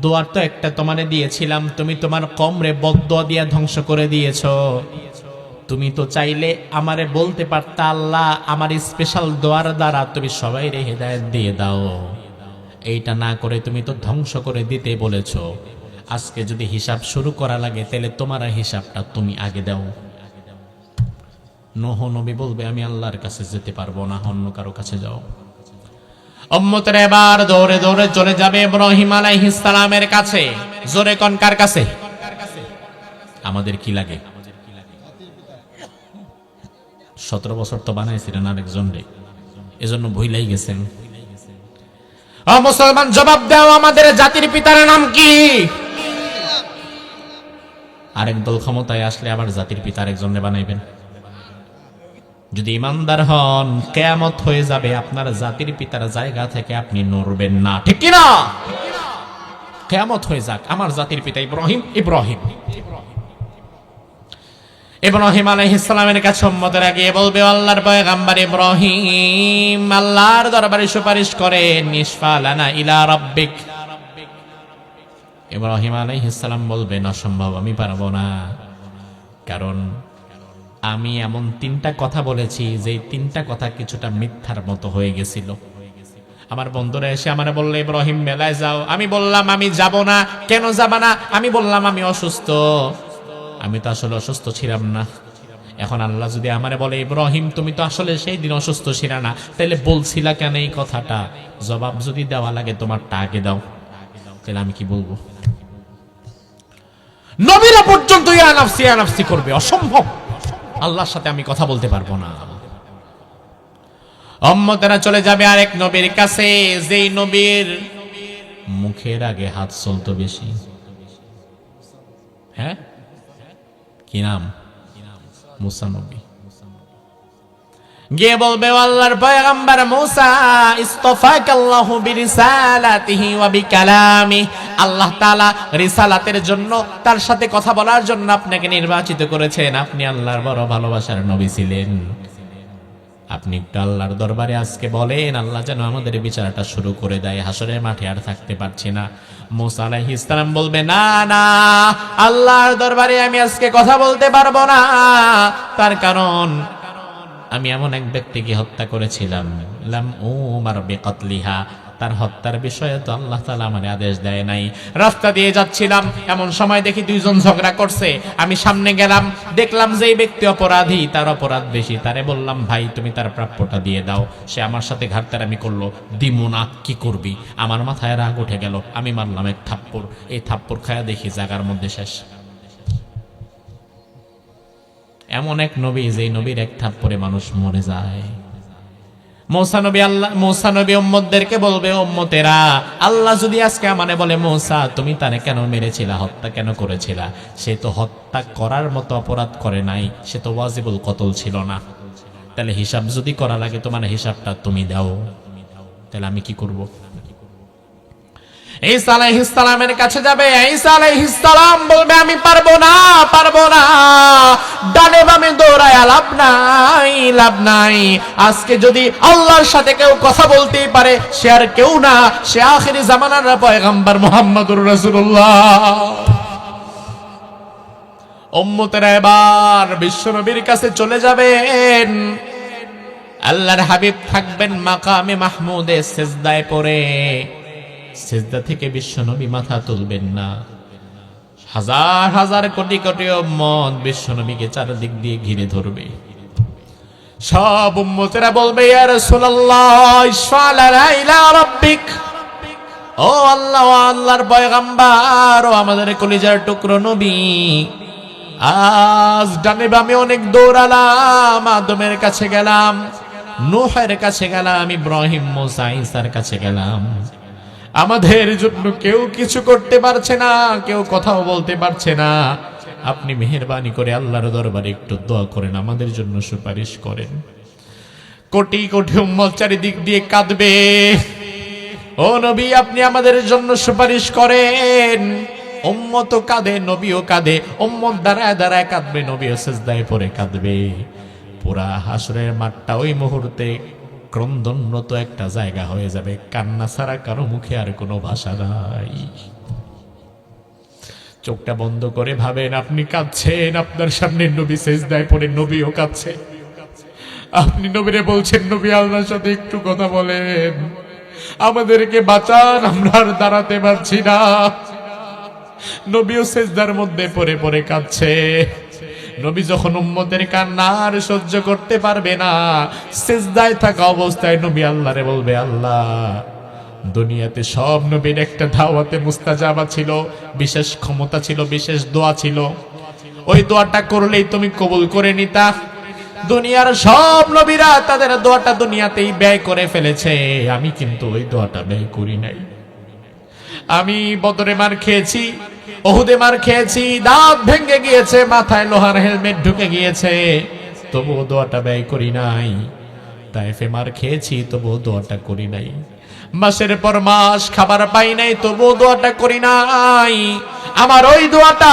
দোয়ার তো একটা তোমারে দিয়েছিলাম, তুমি তোমার কওমরে বদদোয়া দিয়ে ধ্বংস করে দিয়েছো, তুমি তো চাইলে আমারে বলতে পারতা আল্লাহ আমার স্পেশাল দোয়ার দ্বারা তুমি সবাইরে হেদায়েত দিয়ে দাও। এইটা না করে তুমি তো ধ্বংস করে দিতে বলেছো। আজকে যদি হিসাব শুরু করা লাগে তাহলে তোমার হিসাবটা তুমি আগে দাও। নূহ নবী বলবে আমি আল্লাহর কাছে যেতে পারবো না, অন্য কারো কাছে যাও। উম্মতেরা এবার দৌড়ে দৌড়ে চলে যাবে ইব্রাহিম আলাইহিস সালামের কাছে। জোরে কোন কার কাছে? আমাদের কি লাগে? 17 বছর তো বানাইছিলেন আরেকজন রে, এজন্য ভুলাই গেছেন। ও মুসলমান জবাব দাও, আমাদের জাতির পিতার নাম কি? আরেক দল ক্ষমতায় আসলে আবার জাতির পিতা আরেকজনরে বানাইবেন। যদি ইমানদার হন কিয়ামত হয়ে যাবে, আপনার জাতির পিতার জায়গা থেকে আপনি নড়বেন না, ঠিক কি না? কিয়ামত হয়ে যাক, আমার জাতির পিতা ইব্রাহিম ইব্রাহিম ইব্রাহিম আলাইহিস সালামের কাছে উম্মতেরা গিয়ে বলবে আল্লাহর পয়গম্বর ইব্রাহিম আল্লাহর দরবারে সুপারিশ করেন, ইশফা লানা ইলা রাব্বিক। ইব্রাহিম আলাইহিস সালাম বলবেন অসম্ভব, আমি পারবো না, কারণ আমি এমন 3টা কথা বলেছি যে 3টা কথা কিছুটা মিথ্যার মতো হয়ে গেছিল। আমার বন্ধুরা এসে আমার বললে ইব্রাহিম মেলায় যাও, আমি বললাম আমি যাব না। কেন যাব না? আমি বললাম আমি অসুস্থ। আমি তো আসলে অসুস্থ ছিলাম না। এখন আল্লাহ যদি আমারে বলে ইব্রাহিম তুমি তো আসলে সেই দিন অসুস্থ ছিল না, তাহলে বলছিলা কেন এই কথাটা? জবাব যদি দেওয়া লাগে তোমারটা আগে দাও, তাহলে আমি কি বলবো? নবীরা পর্যন্ত ইয়া নাফসি করবে, অসম্ভব। আল্লাহর সাথে আমি কথা বলতে পারবো না। উম্মতেরা চলে যাবে আরেক নবীর কাছে, যেই নবীর মুখের আগে হাত চলতো বেশি। হ্যাঁ, কি নাম? মুসা নবী। গিয়ে বলবে আল্লাহর পয়গম্বর মূসা ইসতাফাকাল্লাহু বিরিসালাতিহি ওয়া বিকালামি, আল্লাহ তাআলা রিসালাতের জন্য তার সাথে কথা বলার জন্য আপনাকে নির্বাচিত করেছেন। আপনি আল্লাহর বড় ভালোবাসার নবী ছিলেন। আপনি একটু আল্লাহর দরবারে আজকে বলেন, আল্লাহ যেন আমাদের বিচারটা শুরু করে দেয়, হাসরের মাঠে আর থাকতে পারছি না। মূসা আলাইহিস সালাম বলবে, না না, আল্লাহর দরবারে আমি আজকে কথা বলতে পারবো না। তার কারণ আমি এমন এক ব্যক্তিকে হত্যা করেছিলাম, লাম উমার বিকতলিহা, তার হত্যার বিষয়ে তো আল্লাহ তাআলা আমারে আদেশ দেয় নাই। রাস্তা দিয়ে যাচ্ছিলাম, এমন সময় দেখি দুইজন ঝগড়া করছে। আমি সামনে গেলাম, দেখলাম যে এই ব্যক্তি অপরাধী, তার অপরাধ বেশি। তারে বললাম, ভাই তুমি তার প্রাপ্যটা দিয়ে দাও। সে আমার সাথে ঘাটতারামি করলো, দিমু না, কি করবি? আমার মাথায় রাগ উঠে গেল, আমি মারলাম এক থাপ্পড়। এই থাপ্পড় খায়া দেখি জায়গার মধ্যে শেষ। এমন এক নবী, যে নবীর এক থাপ্পড়ে মানুষ মরে যায়। মূসা নবী উম্মতদেরকে বলবে, উম্মতেরা, আল্লাহ যদি আজকে আমারে বলে, মূসা তুমি তারে কেন মেরেছিলা, হত্যা কেন করেছিলা? সে তো হত্যা করার মতো অপরাধ করে নাই, সে তো ওয়াজিবুল কতল ছিল না। তাহলে হিসাব যদি করা লাগে, তোমার হিসাবটা তুমি দাও। তাহলে আমি কি করব? ঈসা আলাইহিস সালামের কাছে যাবে। ঈসা আলাইহিস সালাম বলবে, আমি পারবো না, পারবো না, ডানে বামে দৌড়ায় লাভ নাই, লাভ নাই। আজকে যদি আল্লাহর সাথে কেউ কথা বলতেই পারে, সে আর কেউ না, সে আখিরি জামানার পয়গম্বর মুহাম্মদুর রাসূলুল্লাহ। উম্মতেরা এবার বিশ্বনবীর কাছে চলে যাবেন। আল্লাহর হাবিব থাকবেন মাকামে মাহমুদে সিজদায় পড়ে। সিজদা থেকে বিশ্বনবী মাথা তুলবেন না। হাজার হাজার কোটি কোটি উম্মত বিশ্বনবীকে চারদিক দিয়ে ঘিরে ধরবে। সব উম্মতেরা বলবে, ইয়া রাসূলুল্লাহ ইশফা লানা ইলা রাব্বিক, ও আল্লাহ, আল্লাহর পয়গম্বর, ও আমাদের কলিজার টুকরো নবী, আজ ডানে বামে অনেক দৌড়ালাম, আদমের কাছে গেলাম, নূহের কাছে গেলাম, ইব্রাহিম, মূসা, ঈসার কাছে গেলাম, আমাদের জন্য কেউ কিছু করতে পারছে না, কেউ কথাও বলতে পারছে না। আপনি মেহেরবানি করে আল্লাহর দরবারে একটু দোয়া করেন, আমাদের জন্য সুপারিশ করেন। কোটি কোটি উম্মত চারিদিক দিয়ে কাঁদবে, ও নবী আপনি আমাদের জন্য সুপারিশ করেন। উম্মতও কাঁদে, নবীও কাঁদে, উম্মত দাঁড়ায় দাঁড়ায় কাঁদবে, নবীও সিজদায় পড়ে কাঁদবে। পুরা হাসরের মাঠটা ওই মুহূর্তে ক্রন্দনরত একটা জায়গা হয়ে যাবে। কান্না ছাড়া কারো মুখে আর কোনো ভাষা নাই। চোখটা বন্ধ করে ভাবেন, আপনি কাঁদছেন, আপনার সামনে নবী সিজদায় পড়ে, নবীও কাঁদছে। আপনি নবীরে বলছেন, নবী আল্লাহর সাথে একটু কথা বলেন, আমাদেরকে বাঁচান, আমরা আর দাঁড়াতে পারছি না। নবীও সিজদার মধ্যে পড়ে পড়ে কাঁদছে। নবী যখন উম্মতের কান্না আর সহ্য করতে পারবে না, সিজদায় থাকা অবস্থায় নবী আল্লাহরে বলবে, আল্লাহ, দুনিয়াতে সব নবীর একটা দাওয়াতে মুস্তাজাবা ছিল, বিশেষ ক্ষমতা ছিল, বিশেষ দোয়া ছিল। ওই দোয়াটা করলেই তুমি কবুল করে নিতা। দুনিয়ার সব নবীরা তাদের দোয়াটা দুনিয়াতেই ব্যয় করে ফেলেছে, আমি কিন্তু ওই দোয়াটা ব্যয় করি নাই। আমি বদরে মার খেয়েছি, ওহুদে মার খেয়েছি, দাঁত ভেঙে গিয়েছে, মাথায় লোহার হেলমেট ঢুকে গিয়েছে, তবুও দোয়াটা ব্যয় করি নাই। তায়েফে মার খেয়েছি, তবুও দোয়াটা করি নাই। মাসের পর মাস খাবার পাই নাই, তবুও দোয়াটা করি নাই। আমার ওই দোয়াটা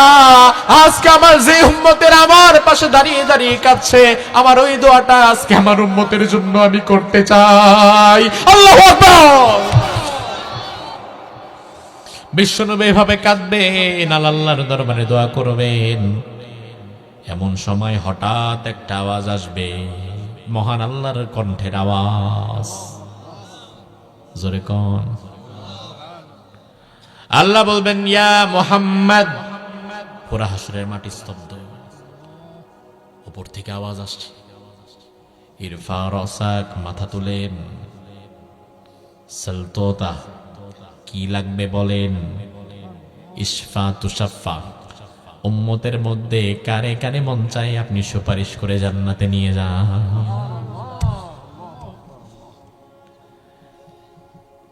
আজকে আমার যে উম্মতের আমার পাশে দাঁড়িয়ে দাঁড়িয়ে কাঁদছে, আমার ওই দোয়াটা আজকে আমার উম্মতের জন্য আমি করতে চাই। আল্লাহু আকবার। বিশ্বনবী এভাবে কাঁদবেন, আল্লাহর দরবারে দোয়া করবেন। এমন সময় হঠাৎ একটা আওয়াজ আসবে, মহান আল্লাহর কণ্ঠের আওয়াজ। জোরে কোন? আল্লাহ বলবেন, ইয়া মুহাম্মদ। পুরা হাসরের মাটি স্তব্ধ। উপর থেকে আওয়াজ আসছে, ইরফা রাসাক, মাথা তুলেন, সালতোতা, কি লাগবে বলেন, ইশফা তুশাফা, উম্মতের মধ্যে কারে কারে মন চায় আপনি সুপারিশ করে জান্নাতে নিয়ে যান।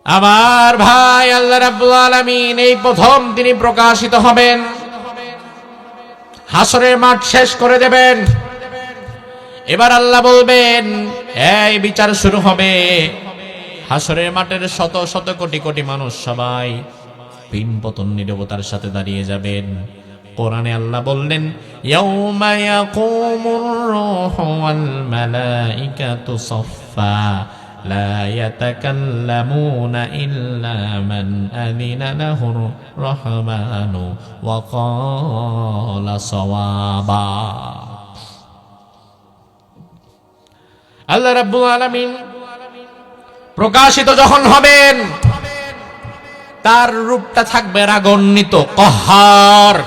আমার ভাই, আল্লাহ রাব্বুল আলামিন এই প্রথম তিনি প্রকাশিত হবেন, হাসরের মাঠ শেষ করে দেবেন। এবার আল্লাহ বলবেন, এই বিচার শুরু হবে। হাসরের মাঠের শত শত কোটি কোটি মানুষ সবাই পিন পতন নীরবতার সাথে দাঁড়িয়ে যাবেন। কোরআনে আল্লাহ বললেন, ইয়াউমা ইয়াকুমুর রূহু ওয়াল মালাইকাতু সাফফা লা ইয়াতাকাল্লামুনা ইল্লা মান আযিনা লাহুর রাহমানু ওয়া ক্বালা সাওয়াবা। আল্লাহ রাব্বুল আলামিন প্রকাশিত যখন হবেন, তার রূপটা থাকবে রাগান্বিত, কহার।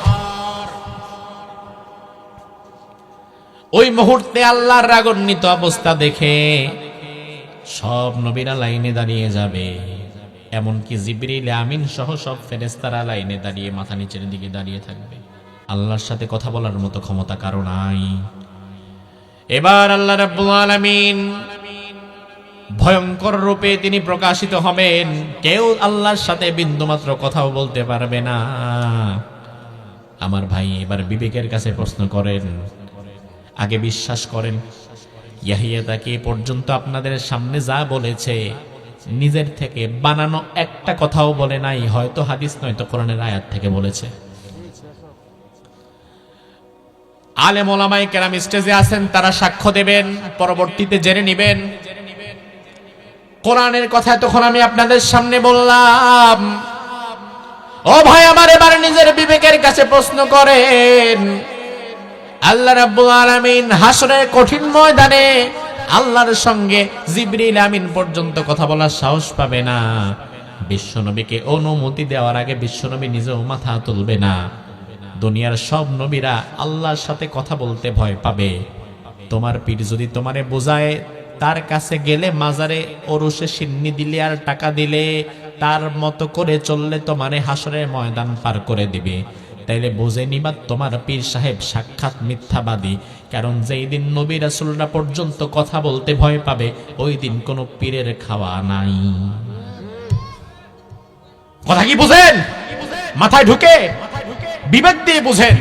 ওই মুহূর্তে আল্লাহর রাগান্বিত অবস্থা দেখে সব নবীরা লাইনে দাঁড়িয়ে যাবে, এমনকি জিবরিল আমিন সহ সব ফেরেশতারা লাইনে দাঁড়িয়ে মাথা নিচের দিকে দাঁড়িয়ে থাকবে। আল্লাহর সাথে কথা বলার মতো ক্ষমতা কারো নাই। এবার আল্লাহ রাব্বুল আলামিন ভয়ঙ্কর রূপে তিনি প্রকাশিত হবেন। কেউ আল্লাহর সাথে বিন্দুমাত্র কথাও বলতে পারবে না। আমার ভাই, এবার বিবেকের কাছে প্রশ্ন করেন, আগে বিশ্বাস করেন ইয়াহিয়া তাকে পর্যন্ত আপনাদের সামনে যা বলেছে নিজের থেকে বানানো একটা কথাও বলে নাই, হয়তো হাদিস নয়তো কোরআনের আয়াত থেকে বলেছে। আলেম ওলামায়ে কেরাম স্টেজে আছেন, তারা সাক্ষ্য দেবেন, পরবর্তীতে জেনে নেবেন। কোরআনের কথা তখন আমি আপনাদের সামনে বললাম। ও ভাই আমার, এবার নিজের বিবেকের কাছে প্রশ্ন করেন, আল্লাহ রাব্বুল আলামিন হাসরের কঠিন ময়দানে আল্লাহর সঙ্গে জিবরিল আমিন পর্যন্ত কথা বলার সাহস পাবে না। বিশ্বনবীকে অনুমতি দেওয়ার আগে বিশ্বনবী নিজেও মাথা তুলবে না। দুনিয়ার সব নবীরা আল্লাহর সাথে কথা বলতে ভয় পাবে। তোমার পীর যদি তোমারে বোঝায়, তার কাছে গেলে মাজারে ওরসে সিন্নি দিলে আর টাকা দিলে তার মতো করে চললে তোমারে হাসরের ময়দান পার করে দিবে, তাইলে বুঝে নিবা তোমার পীর সাহেব সাক্ষাৎ মিথ্যাবাদী। কারণ যেই দিন নবী রাসূলরা পর্যন্ত কথা বলতে ভয় পাবে, ওই দিন কোনো পীরের খাওয়া নাই। কথা কি বুঝেন? মাথায় ঢুকে বিবেক দিয়ে বুঝেন।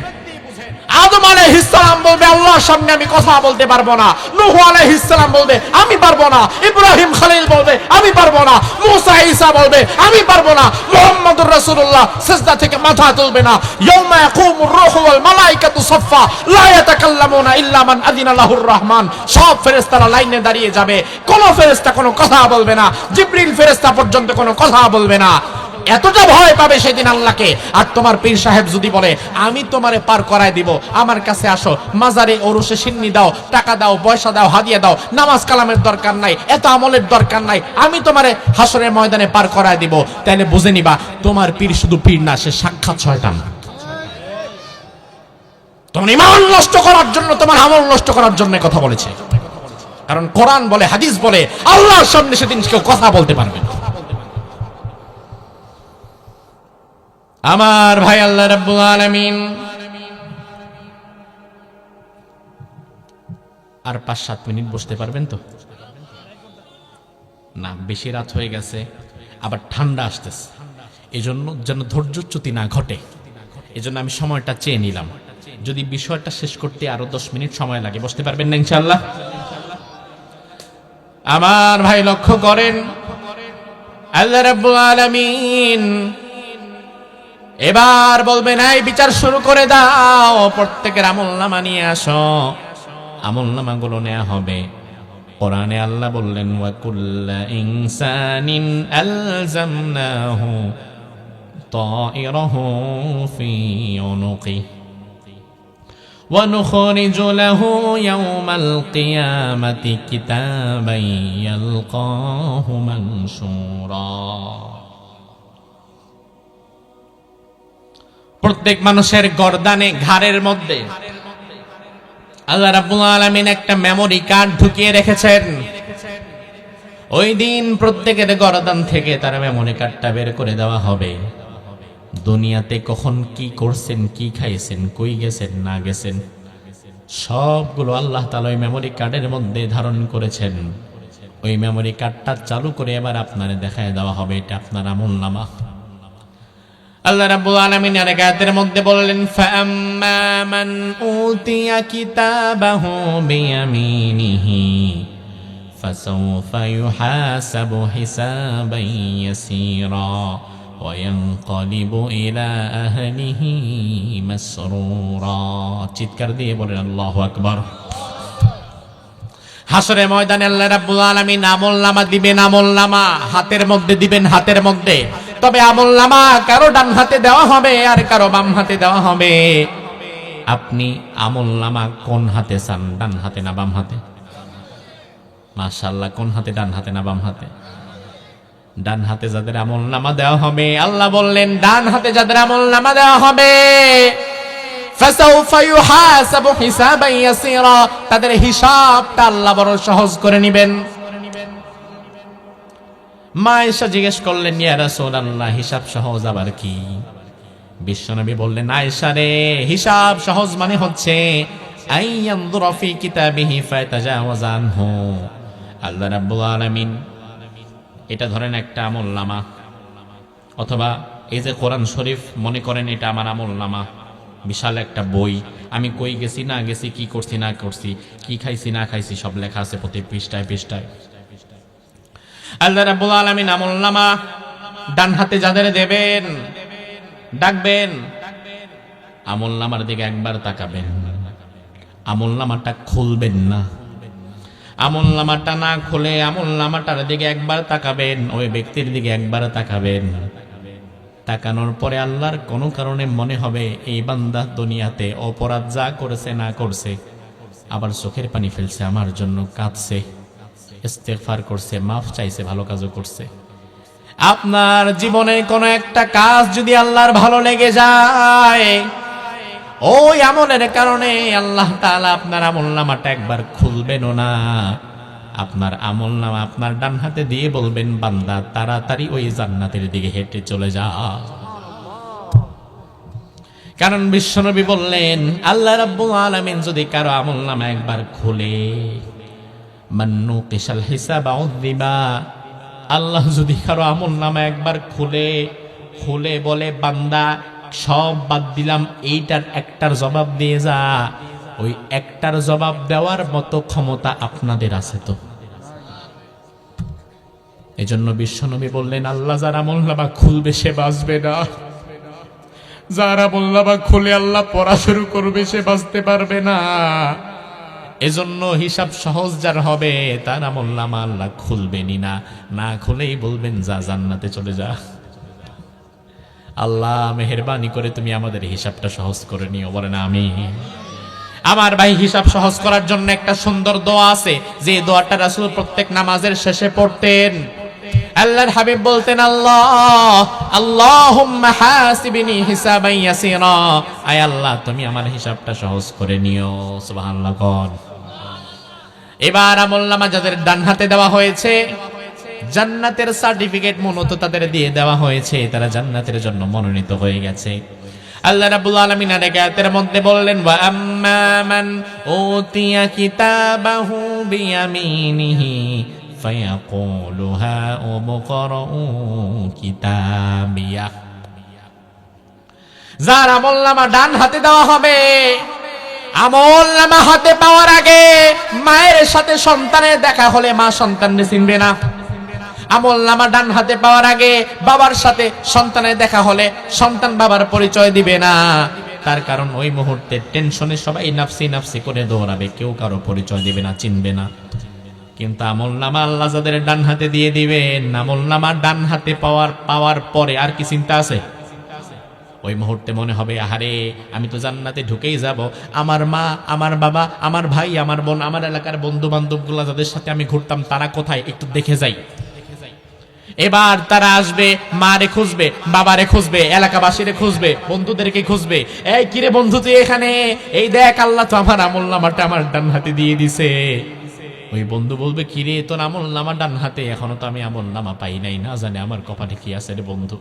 আদম আলাইহিস সালাম বলবে, আল্লাহর সামনে আমি কথা বলতে পারবো না। নূহ আলাইহিস সালাম বলবে, আমি পারবো না। ইব্রাহিম খলিল বলবে, আমি পারবো না। মুসা ঈসা বলবে, আমি পারবো না। মুহাম্মদুর রাসূলুল্লাহ সিজদা থেকে মাথা তুলবে না। ইয়াউমা ইয়াকুমুর রূহু ওয়াল মালাইকাতু সাফফা লা ইয়াতাকাল্লামুনা ইল্লা মান আযিনা লাহুর রহমান। সব ফেরেশতারা লাইনে দাঁড়িয়ে যাবে, কোন ফেরেশতা কোনো কথা বলবে না। জিবরিল ফেরেশতা পর্যন্ত কোনো কথা বলবে না। এতটা ভয় পাবে সেদিন আল্লাহকে। আর তোমার পীর সাহেব যদি বলে, আমি তোমারে পার করায় দিব, আমার কাছে আসো, মাজারে ওরসে সিন্নি দাও, টাকা দাও, পয়সা দাও, হাদিয়া দাও, নামাজ কালামের দরকার নাই, এত আমলের দরকার নাই, আমি তোমারে হাসরের ময়দানে পার করায় দিব, তাহলে বুঝে নিবা তোমার পীর শুধু পীর না, সে সাক্ষাৎ শয়তান। তোমার ঈমান নষ্ট করার জন্য, তোমার আমল নষ্ট করার জন্য কথা বলেছে। কারণ কোরআন বলে, হাদিস বলে, আল্লাহর সামনে সেদিন কেউ কথা বলতে পারবে না। আমার ভাই, আল্লাহ রাব্বুল আলামিন আর 5-7 মিনিট বসতে পারবেন তো? না, বেশি রাত হয়ে গেছে, আবার ঠান্ডা আসতেছে, এজন্য যেন ধৈর্যচ্যুতি না ঘটে, এজন্য আমি সময়টা চেয়ে নিলাম। যদি বিষয়টা শেষ করতে আরো 10 মিনিট সময় লাগে, বসতে পারবেন না ইনশাআল্লাহ? আমার ভাই লক্ষ্য করেন, আল্লাহ রাব্বুল আলামিন এবার বলবেন, এই বিচার শুরু করে দাও, প্রত্যেকের আমলনামা নিয়ে আসো। আমলনামাগুলো নেওয়া হবে। কোরআনে আল্লাহ বললেন, ওয়া কুল্লা ইনসানিন আলজামনাহু তাইরাহু ফি উনুকি ওয়া নুখরিজু লাহু ইয়াওমাল কিয়ামাতি কিতাবান ইয়ালকাহু মানশুরা। প্রত্যেক মানুষের গর্দানে, ঘাড়ের মধ্যে আল্লাহ রাব্বুল আলামিন একটা মেমরি কার্ড ঢুকিয়ে রেখেছেন। ওই দিন প্রত্যেকের গর্দান থেকে তার মেমরি কার্ডটা বের করে দেওয়া হবে। দুনিয়াতে কখন কি করছেন, কি খাইছেন, কই গেছেন, না গেছেন, সবগুলো আল্লাহ তাআলা ওই মেমরি কার্ডের মধ্যে ধারণ করেছেন। ওই মেমরি কার্ডটা চালু করে এবার আপনারে দেখায় দেওয়া হবে, এটা আপনার আমলনামা। আল্লাহ রাব্বুল আলামিন আরেক আয়াতের মধ্যে বললেন ফাআম্মা মান উতিয়া কিতাবাহু বিয়ামিনিহি ফাসাউফা ইউহাসাবু হিসাবান ইয়াসীরা ওয়া ইয়ানকালিবু ইলা আহলিহি মাসরুরা। চিৎকার দিয়ে বলেন আল্লাহু আকবার। হাসরের ময়দানে আল্লাহ রাব্বুল আলামিন আমলনামা দিবেন, আমলনামা হাতের মধ্যে দিবেন, হাতের মধ্যে। তবে আমলনামা কারো ডান হাতে দেওয়া হবে আর কারো বাম হাতে দেওয়া হবে। আপনি আমলনামা কোন হাতে চান, ডান হাতে না বাম হাতে? মাশাআল্লাহ, কোন হাতে, ডান হাতে না বাম হাতে? ডান হাতে যাদের আমলনামা দেওয়া হবে, আল্লাহ বললেন ডান হাতে যাদের আমলনামা দেওয়া হবে ফাসাউফা ইউহাসাবু হিসাবান ইয়াসীরা, তাদের হিসাবটা আল্লাহ বড় সহজ করে নেবেন। মা আয়েশা জিজ্ঞেস করলেন ইয়া রাসূলুল্লাহ, হিসাব সহজ আবার কি? বিশ্বনবী বললেন আয়েশা রে, হিসাব সহজ মানে হচ্ছে আইয়ানযুরা ফি কিতাবিহি ফায়াতাজাওয়াজ আনহু। আল্লাহ রাব্বুল আলামিন, এটা ধরেন একটা আমলনামা, অথবা এই যে কোরআন শরীফ, মনে করেন এটা আমার আমলনামা, বিশাল একটা বই। আমি কই গেছি না গেছি, কি করছি না করছি, কি খাইছি না খাইছি, সব লেখা আছে প্রতি পৃষ্ঠায় পৃষ্ঠায়। আল্লাহ রাব্বুল আলামিন আমলনামা ডান হাতে যাদের দেবেন, ডাকবেন, আমলনামার দিকে একবার তাকাবেন, আমলনামাটা খুলবেন না। আমলনামাটা না খুলে আমলনামাটার দিকে একবার তাকাবেন, ওই ব্যক্তির দিকে একবার তাকাবেন। তাকানোর পরে আল্লাহর কোনো কারণে মনে হবে এই বান্দা দুনিয়াতে অপরাধ যা করেছে না করছে, আবার চোখের পানি ফেলছে আমার জন্য, কাঁদছে, ইস্তেগফার করছে, মাফ চাইছে, ভালো কাজও করছে। আপনার জীবনে কোনো একটা কাজ যদি আল্লাহর ভালো লেগে যায়, ওই আমলের কারণে আল্লাহ তাআলা আপনার আমলনামাটা একবার খুলবেনও না। আপনার আমলনামা আপনার ডান হাতে দিয়ে বলবেন বান্দা তাড়াতাড়ি ওই জান্নাতের দিকে হেঁটে চলে যা। কারণ বিশ্বনবী বললেন আল্লাহ রাব্বুল আলামিন যদি কারো আমলনামা একবার খুলে, মান্নু কিসাল হিসাবা উযিবা, আল্লাহ যদি কারো আমলনামা একবার খুলে বলে বান্দা সব বাদ দিলাম, এইটার একটার জবাব দিয়ে যা, ওই একটার জবাব দেওয়ার মতো ক্ষমতা আপনাদের আছে তো? এজন্য বিশ্বনবী বললেন আল্লাহ যার আমলনামা খুলবে সে বাঁচবে না, যার আমলনামা খুলে আল্লাহ পড়া শুরু করবে সে বাঁচতে পারবে না। এজন্য হিসাব সহজ যার হবে তার আমলনামা আল্লাহ খুলবেনই না, না খুলেই বলবেন যা জান্নাতে চলে যা। আল্লাহ মেহেরবানি করে তুমি আমাদের হিসাবটা সহজ করে নিও, বলেন আমিন। আমার ভাই, হিসাব সহজ করার জন্য একটা সুন্দর দোয়া আছে, যে দোয়াটা রাসূল প্রত্যেক নামাজের শেষে পড়তেন। আল্লাহর হাবিব বলতেন আল্লাহুম্মা হাসিবনি হিসাবান ইয়াসীরা, আয় আল্লাহ তুমি আমার হিসাবটা সহজ করে নিও। সুবহানাল্লাহ কোন। এবার আমলনামা যাদের ডান হাতে দেওয়া হয়েছে, জান্নাতের সার্টিফিকেট মূলত তাদের দিয়ে দেওয়া হয়েছে, তারা জান্নাতের জন্য মনোনীত হয়ে গেছে। আল্লাহ রাব্বুল আলামিন আরেক আয়াতের মধ্যে বললেন ওয়া আম্মা মান উতিয়া কিতাবাহু বিয়ামিনিহি ফায়াকুলু হাউমুকরাউ কিতাবিয়া। যার আমলনামা ডান হাতে দেওয়া হবে, আমলনামা হাতে পাওয়ার আগে মায়ের সাথে সন্তানের দেখা হলে মা সন্তানকে চিনবে না। আমলনামা ডান হাতে পাওয়ার আগে বাবার সাথে সন্তানের দেখা হলে সন্তান বাবার পরিচয় দিবে না। তার কারণ ওই মুহূর্তে টেনশনে সবাই নাফসি নাফসি করে দৌড়াবে, কেউ কারো পরিচয় দিবে না, চিনবে না। কিন্তু আমলনামা আল্লাহ যাদের ডান হাতে দিয়ে দিবেন, আমলনামা ডান হাতে পাওয়ার পরে আর কি চিন্তা আছে? ওই মুহূর্তে মনে হবে আহারে আমি তো জান্নাতে ঢুকেই যাব, আমার মা, আমার বাবা, আমার ভাই, আমার বোন, আমার এলাকার বন্ধু বান্ধবগুলো যাদের সাথে আমি ঘুরতাম তারা কোথায়, একটু দেখে যাই। এবার তারা আসবে, মারে খুঁজবে, বাবারে খুঁজবে, এলাকাবাসীরে খুঁজবে, বন্ধুদেরকে খুঁজবে, এই কিরে বন্ধু তুই এখানে, এই দেখ আল্লাহ তো আমার আমলনামাটা আমার ডান হাতে দিয়ে দিছে। ওই বন্ধু বলবে কিরে তোর আমলনামা ডান হাতে, এখনো তো আমি আমলনামা পাই নাই, না জানে আমার কপালে কি আছে রে বন্ধু।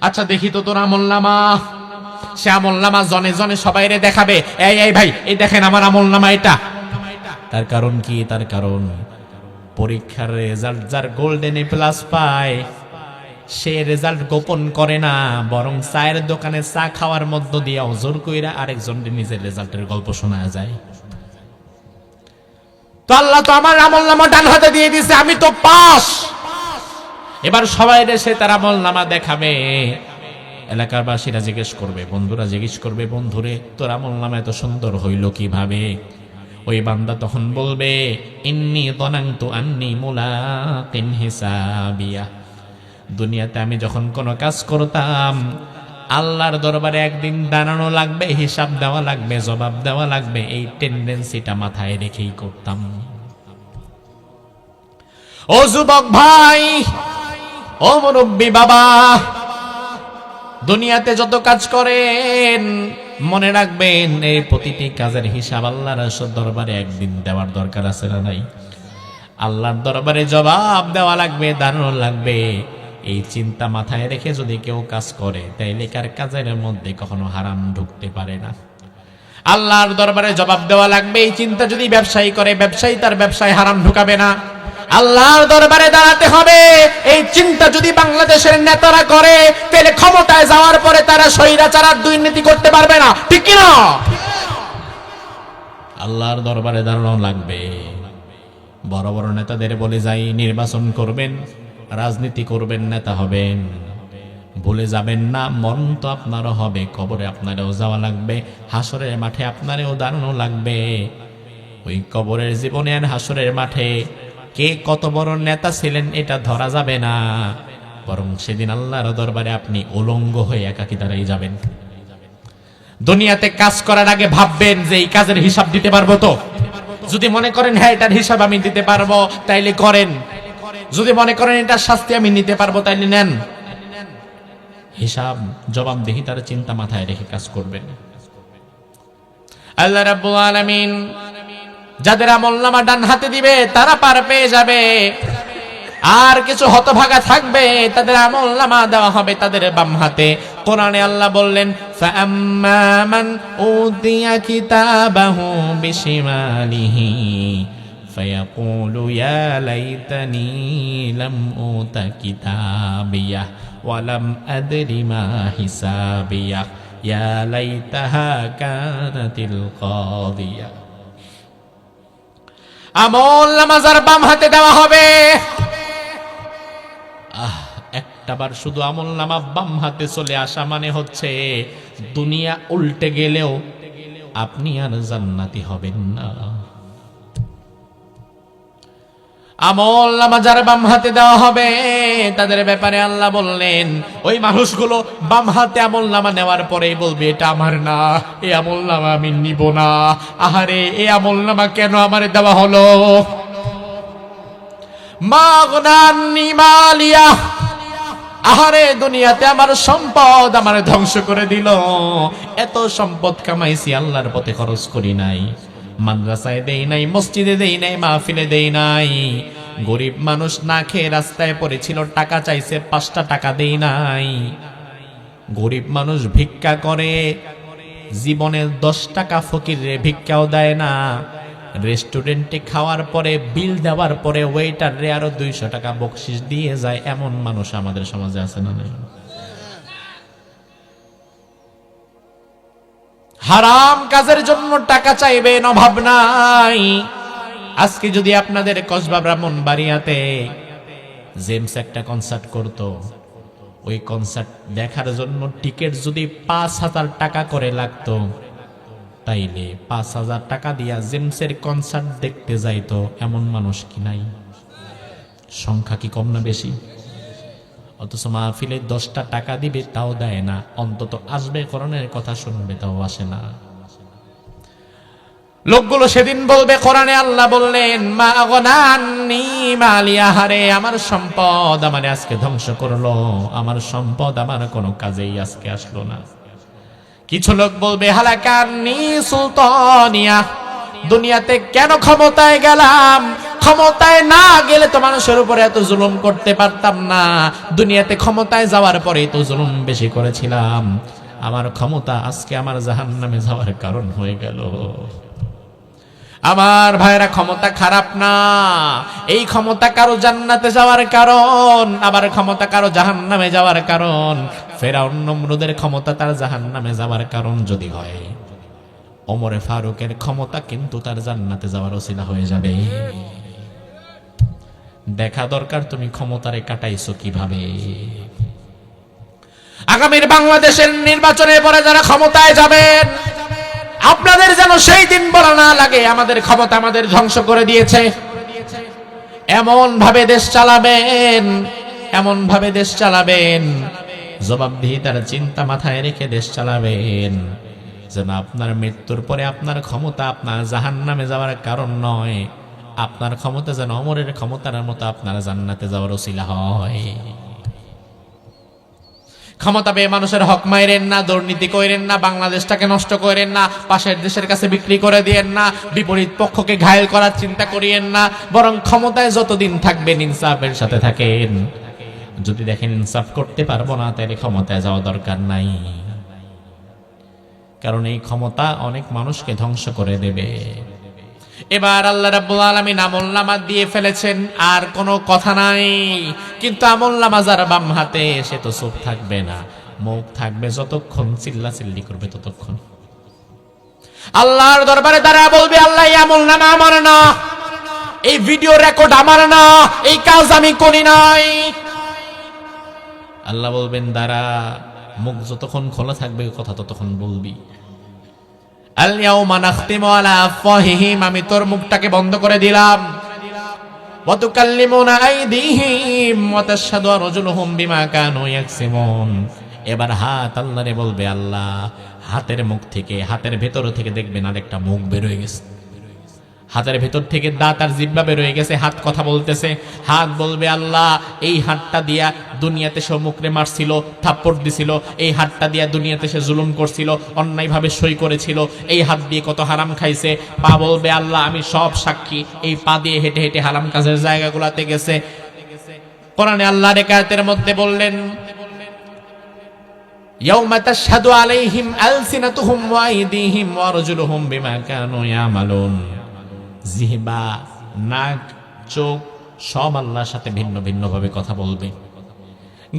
আচ্ছা দেখি তো তোর আমলনামা। সে আমলনামা জনে জনে সবাইরে দেখাবে, এই ভাই এই দেখেন আমার আমলনামা এটা। তার কারণ কি? তার কারণ পরীক্ষার রেজাল্ট যার গোল্ডেন এ প্লাস পায় সে রেজাল্ট গোপন করে না, বরং চায়ের দোকানে চা খাওয়ার মধ্য দিয়ে জোর কইরা আরেকজনের নিজের রেজাল্টের গল্প শোনা যায়। তো আল্লাহ তো আমার আমলনামা ডান হাতে দিয়ে দিয়েছে, আমি তো পাস। এবার সবাই এসে তার আমলনামা দেখাবে। এলাকার বাসীরা জিজ্ঞেস করবে, বন্ধুরা জিজ্ঞেস করবে, বন্ধুরে তোর আমলনামা এত সুন্দর হইল কিভাবে? ওই বান্দা তখন বলবে, ইন্নী যানানতু আন্নী মুলাকিন হিসাবিয়া। দুনিয়াতে আমি যখন কোনো কাজ করতাম, আল্লাহর দরবারে একদিন দাঁড়ানো লাগবে, হিসাব দেওয়া লাগবে, জবাব দেওয়া লাগবে, এই টেন্ডেন্সিটা মাথায় রেখেই করতাম। ও যুবক ভাই, ও মুরব্বী বাবা, দুনিয়াতে যত কাজ করেন মনে রাখবেন এই প্রতিটি কাজের হিসাব আল্লাহর দরবারে একদিন দেওয়ার দরকার আছে না নাই? আল্লাহর দরবারে জবাব দেওয়া লাগবে, দাঁড়ানো লাগবে। এই চিন্তা মাথায় রেখে যদি কেউ কাজ করে, তাইলে কার কাজের মধ্যে কখনো হারাম ঢুকতে পারে না। আল্লাহর দরবারে জবাব দেওয়া লাগবে, এই চিন্তা যদি ব্যবসায়ী করে, ব্যবসায়ী তার ব্যবসায় হারাম ঢুকাবে না। আল্লাহর দরবারে দাঁড়াতে হবে, এই চিন্তা যদি বাংলাদেশের নেতারা করে, তাহলে ক্ষমতায় যাওয়ার পরে তারা স্বৈরাচার আর দুর্নীতি করতে পারবে না, ঠিক কি না? আল্লাহর দরবারে দাঁড়ানো লাগবে। বড় বড় নেতাদের বলে যাই, নির্বাচন করবেন, রাজনীতি করবেন, নেতা হবেন, ভুলে যাবেন না মরণ তো আপনারও হবে, কবরে আপনারও যাওয়া লাগবে, হাসরের মাঠে আপনারও দাঁড়ানো লাগবে। ওই কবরের জীবনে আর হাসরের মাঠে কে কত বড় নেতা ছিলেন এটা ধরা যাবে না, বরং সেদিন আল্লাহর দরবারে আপনি উলঙ্গ হয়ে একাকী দাঁড়াই যাবেন। দুনিয়াতে কাজ করার আগে ভাববেন যে এই কাজের হিসাব দিতে পারবো তো। যদি মনে করেন হ্যাঁ এটার হিসাব আমি দিতে পারবো, তাইলে করেন। যদি মনে করেন এটার শাস্তি আমি নিতে পারবো, তাইলে নেন। হিসাব জবাবদিহি তার চিন্তা মাথায় রেখে কাজ করবেন। আল্লাহ রাব্বুল আলামিন যাদের আমলনামা ডান হাতে দিবে তারা পার পেয়ে যাবে, আর কিছু হতভাগা থাকবে তাদের আমলনামা দেওয়া হবে তাদের বাম হাতে। কোরআনে আল্লাহ বললেন, ফাআম্মা মান উতিয়া কিতাবাহু বিশিমালিহি ফায়াকুলু ইয়া লাইতানি লাম উতা কিতাবিয়া ওয়া লাম আদরি মা হিসাবিয়া ইয়া লাইতাহা কানাতিল কাদিয়া। আমলনামা যার বাম হাতে দেওয়া হবে, একটাবার শুধু আমলনামা বাম হাতে চলে আসা মানে হচ্ছে দুনিয়া উল্টে গেলেও আপনি আর জান্নাতি হবেন না। আমলনামা যার বাম হাতে দেওয়া হবে তাদের ব্যাপারে আল্লাহ বললেন, ওই মানুষগুলো বাম হাতে আমলনামা নেওয়ার পরেই বলবে, এটা আমার না, এই আমলনামা আমি নিব না। আহারে, এই আমলনামা কেন আমারে দেওয়া হলো? মাগনানি মালিয়া, আহারে দুনিয়াতে আমার সম্পদ আমার ধ্বংস করে দিল। এত সম্পদ কামাইছি, আল্লাহর পথে খরচ করি নাই, মাদ্রাসায় দেই নাই, মসজিদে দেই নাই, মাহফিলে দেই নাই। গরিব মানুষ না খেয়ে রাস্তায় পড়েছিল, টাকা চাইছে, 5টা টাকা দেই নাই। গরিব মানুষ ভিক্ষা করে, জীবনে 10 টাকা ফকিরে ভিক্ষাও দেয় না। রেস্টুরেন্টে খাওয়ার পরে বিল দেওয়ার পরে ওয়েটারে আরো 200 টাকা বকশিশ দিয়ে যায়, এমন মানুষ আমাদের সমাজে আছে না? হারাম কাজের জন্য টাকা চাইবেন, অভাব নাই। আজকে যদি আপনাদের কসবা ব্রাহ্মণবাড়িয়াতে জেমস একটা কনসার্ট করত, ওই কনসার্ট দেখার জন্য টিকিট যদি 5,000 টাকা করে লাগতো, তাইলে 5,000 টাকা দিয়া জেমসের কনসার্ট দেখতে যাইতো এমন মানুষ কি নাই? সংখ্যা কি কম না বেশি? অথচ মাহফিলে 10টা টাকা দিবে তাও দেয় না, অন্তত আসবে, কোরআনের কথা শুনবে তাও আসে না। লোকগুলো সেদিন বলবে, কোরআনে আল্লাহ বললেন, মা আগনানি মালিয়া, হারে আমার সম্পদ আমারে আজকে ধ্বংস করলো, আমার সম্পদ আমার কোনো কাজেই আজকে আসলো না। কিছু লোক বলবে, হালাকানি সুলতানিয়া, দুনিয়াতে কেন ক্ষমতায় গেলাম? ক্ষমতায় না গেলে তো মানুষের উপরে এত জুলুম করতে পারতাম না। দুনিয়াতে ক্ষমতায় যাওয়ার পরে তো জুলুম বেশি করেছিলাম। আমার ক্ষমতা আজকে আমার জাহান্নামে যাওয়ার কারণ হয়ে গেল। আমার ভাইরা, ক্ষমতা খারাপ না। এই ক্ষমতা কারো জান্নাতে যাওয়ার কারণ, আবার ক্ষমতা কারো জাহান্নামে যাওয়ার কারণ। ফেরাউন নমরুদের ক্ষমতা তার জাহান্নামে যাওয়ার কারণ যদি হয়, ওমরে ফারুকের ক্ষমতা কিন্তু তার জান্নাতে যাওয়ার ওসিলা হয়ে যাবে। দেখা দরকার তুমি ক্ষমতারে কাটাইছো কিভাবে। আগামীর বাংলাদেশের নির্বাচনের পরে যারা ক্ষমতায় যাবেন, আপনাদের যেন সেই দিন বলা না লাগে আমাদের ক্ষমতা আমাদের ধ্বংস করে দিয়েছে। এমন ভাবে দেশ চালাবেন, এমন ভাবে দেশ চালাবেন, জবাবদিহিতার চিন্তা মাথায় রেখে দেশ চালাবেন, যেন আপনার মৃত্যুর পরে আপনার ক্ষমতা আপনার জাহান্নামে যাওয়ার কারণ নয়, আপনার ক্ষমতা যেন ওমরের ক্ষমতার মতো আপনার জান্নাতে যাওয়ার ওসিলা হয়। ক্ষমতা পেয়ে মানুষের হক মাইরেন না, দুর্নীতি করেন না, বাংলাদেশটাকে নষ্ট করেন না, পাশের দেশের কাছে বিক্রি করে দিয়েন না, বিপরীত পক্ষকে ঘায়েল করার চিন্তা করিয়েন না, বরং ক্ষমতায় যতদিন থাকবেন ইনসাফের সাথে থাকেন। যদি দেখেন ইনসাফ করতে পারবো না, তাহলে ক্ষমতায় যাওয়া দরকার নাই, কারণ এই ক্ষমতা অনেক মানুষকে ধ্বংস করে দেবে। এবার আল্লাহ রাব্বুল আলামিন আমলনামা দিয়ে ফেলেছেন, আর কোনো কথা নাই। কিন্তু আমলনামা যার বাম হাতে, সে তো চুপ থাকবে না, মুখ থাকবে যতক্ষণ, চিল্লাচিল্লি করবে ততক্ষণ। আল্লাহর দরবারে দাঁড়া বলবে, আল্লাহ এই আমলনামা আমার না, এই ভিডিও রেকর্ড আমার না, এই কাজ আমি করি নাই। আল্লাহ বলবেন দাঁড়া, মুখ যতক্ষণ খোলা থাকবে কথা ততক্ষণ বলবি। আল ইয়াউমা নাখতিমু আলা আফওয়াহিহিম, আমি তোর মুখটাকে বন্ধ করে দিলাম। ওয়া তুকাল্লিমুনা আইদিহিম ওয়া তাশহাদু আরজুলুহুম বিমা কানু ইয়াকসিমুন। এবার হাত আল্লাহরে বলবে, আল্লাহ হাতের মুখ থেকে, হাতের ভেতর থেকে দেখবেন আরেকটা মুখ বের হয়ে গেছে, হাতের ভেতর থেকে দাঁত আর জিহ্বা বের হয়ে গেছে, হাত কথা বলতেছে। হাত বলবে, আল্লাহ এই হাতটা দিয়া দুনিয়াতে সে মুখরে মারছিল, থাপ্পড় দিছিল, এই হাতটা দিয়া দুনিয়াতে সে জুলুম করছিল, অন্যায়ভাবে সই করেছিল, এই হাত দিয়ে কত হারাম খাইছে। পা বলবে, আল্লাহ আমি সব সাক্ষী, এই পা দিয়ে হেঁটে হেঁটে হারাম কাজের জায়গাগুলোতে গেছে। কোরআনে আল্লাহর এক আয়াতের মধ্যে বললেন, ইয়াউমা তাশহাদু আলাইহিম আলসিনাতুহুম ওয়া আইদিহিম ওয়া আরজুলুহুম বিমা কানু ইয়ামালুন। জিহ্বা, নাক, চোখ সব আল্লাহর সাথে ভিন্ন ভিন্ন ভাবে কথা বলবে।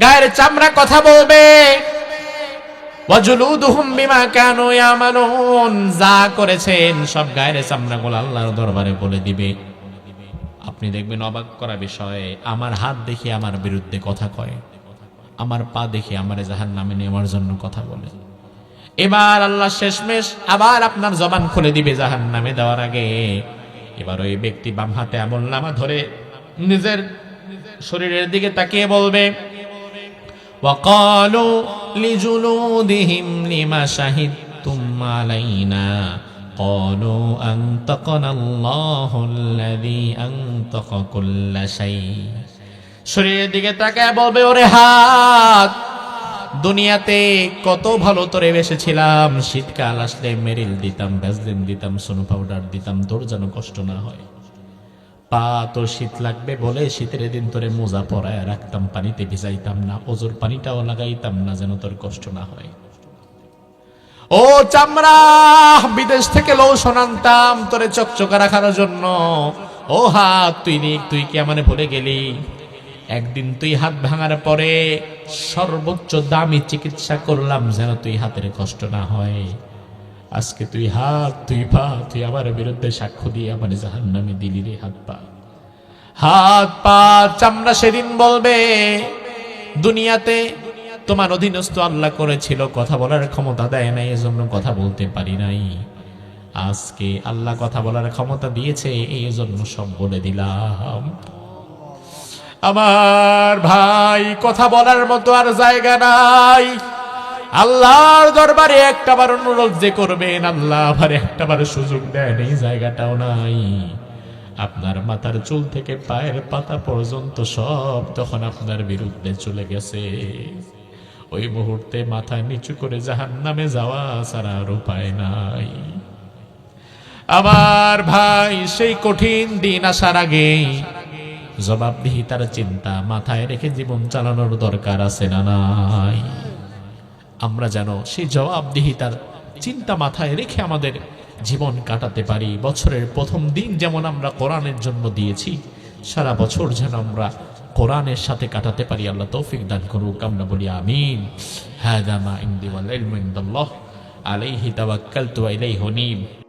গায়ের চামড়া কথা বলবে। ওয়াজুলুদুহুম বিমা কানু ইয়ামালুন, যা করেছেন সব গায়ের চামড়াগুলো আল্লাহর দরবারে বলে দিবে। আপনি দেখবেন অবাক করা বিষয়, আমার হাত দেখে আমার বিরুদ্ধে কথা কয়, আমার পা দেখে আমার জাহান্নামে নেওয়ার জন্য কথা বলে। এবার আল্লাহ শেষমেশ আবার আপনার জবান খুলে দিবে জাহান্নামে দেওয়ার আগে। এবার ওই ব্যক্তি বাম হাতে আমলনামা ধরে নিজের শরীরের দিকে তাকিয়ে বলবে, ওয়াকালু লিজুলুদিহিম লিমা শাহিদতুম আলাইনা ক্বালু আনতাকানাল্লাহুল্লাযী আনতাকা কুল্লা শাই। শরীরের দিকে তাকায় বলবে, ওরে হাত, দুনিয়াতে কত ভালো তোরে বেসেছিলাম, শীতকাল আসলে মেরিল দিতাম, ভ্যাসলিন দিতাম, সোনো পাউডার দিতাম, তোর যেন কষ্ট না হয়। পা তোর শীত লাগবে বলে শীতের দিন তোরে মোজা পরায় রাখতাম, পানিতে ভিজাইতাম না, ওজোর পানিটাও লাগাইতাম না যেন তোর কষ্ট না হয়। ও চামড়া, বিদেশ থেকে লোশন আনতাম তোরে চকচকা রাখার জন্য। ও হাত, তুই কি আমারে ভুলে গেলি? একদিন তুই হাত ভাঙার পরে সর্বোচ্চ দামি চিকিৎসা করলাম যেন তুই হাতের কষ্ট না হয়। আজকে তুই হাত, তুই পা, তুই আমার বিরুদ্ধে সাক্ষ্য দিয়ে আমার জাহান্নামে দিলি রে। হাত পা, হাত পা চামড়া সেদিন বলবে, দুনিয়াতে তোমার অধীনস্থ আল্লাহ করেছিল, কথা বলার ক্ষমতা দেয় নাই, এজন্য কথা বলতে পারি নাই। আজকে আল্লাহ কথা বলার ক্ষমতা দিয়েছে, এই জন্য সব বলে দিলাম। আমার ভাই, কথা বলার মতো আর জায়গা নাই। আল্লাহর দরবারে একটাবার অনুরোধ যে করবেন, আল্লাহ আবার একটাবার সুযোগ দেন, এই জায়গাটাও নাই। আপনার মাথার চুল থেকে পায়ের পাতা পর্যন্ত সব তখন আপনার বিরুদ্ধে চলে গেছে। ওই মুহূর্তে মাথা নিচু করে জাহান্নামে যাওয়া ছাড়া আর উপায় নাই। আমার ভাই, সেই কঠিন দিন আসার আগে জবাবদিহিতার চিন্তা মাথায় রেখে জীবন চালানোর দরকার আছে না নাই? আমরা যেন সেই জবাবদিহিতার চিন্তা মাথায় রেখে আমাদের জীবন কাটাতে পারি। বছরের প্রথম দিন যেমন আমরা কোরআনের জন্য দিয়েছি, সারা বছর যেন আমরা কোরআনের সাথে কাটাতে পারি। আল্লাহ তৌফিক দান করুক। আমরা বলি আমিন। হাদা মা ইনদি ওয়াল ইলমু ইনদাল্লাহ আলাইহি তাওয়াক্কালতু ওয়া ইলাইহি উনীব।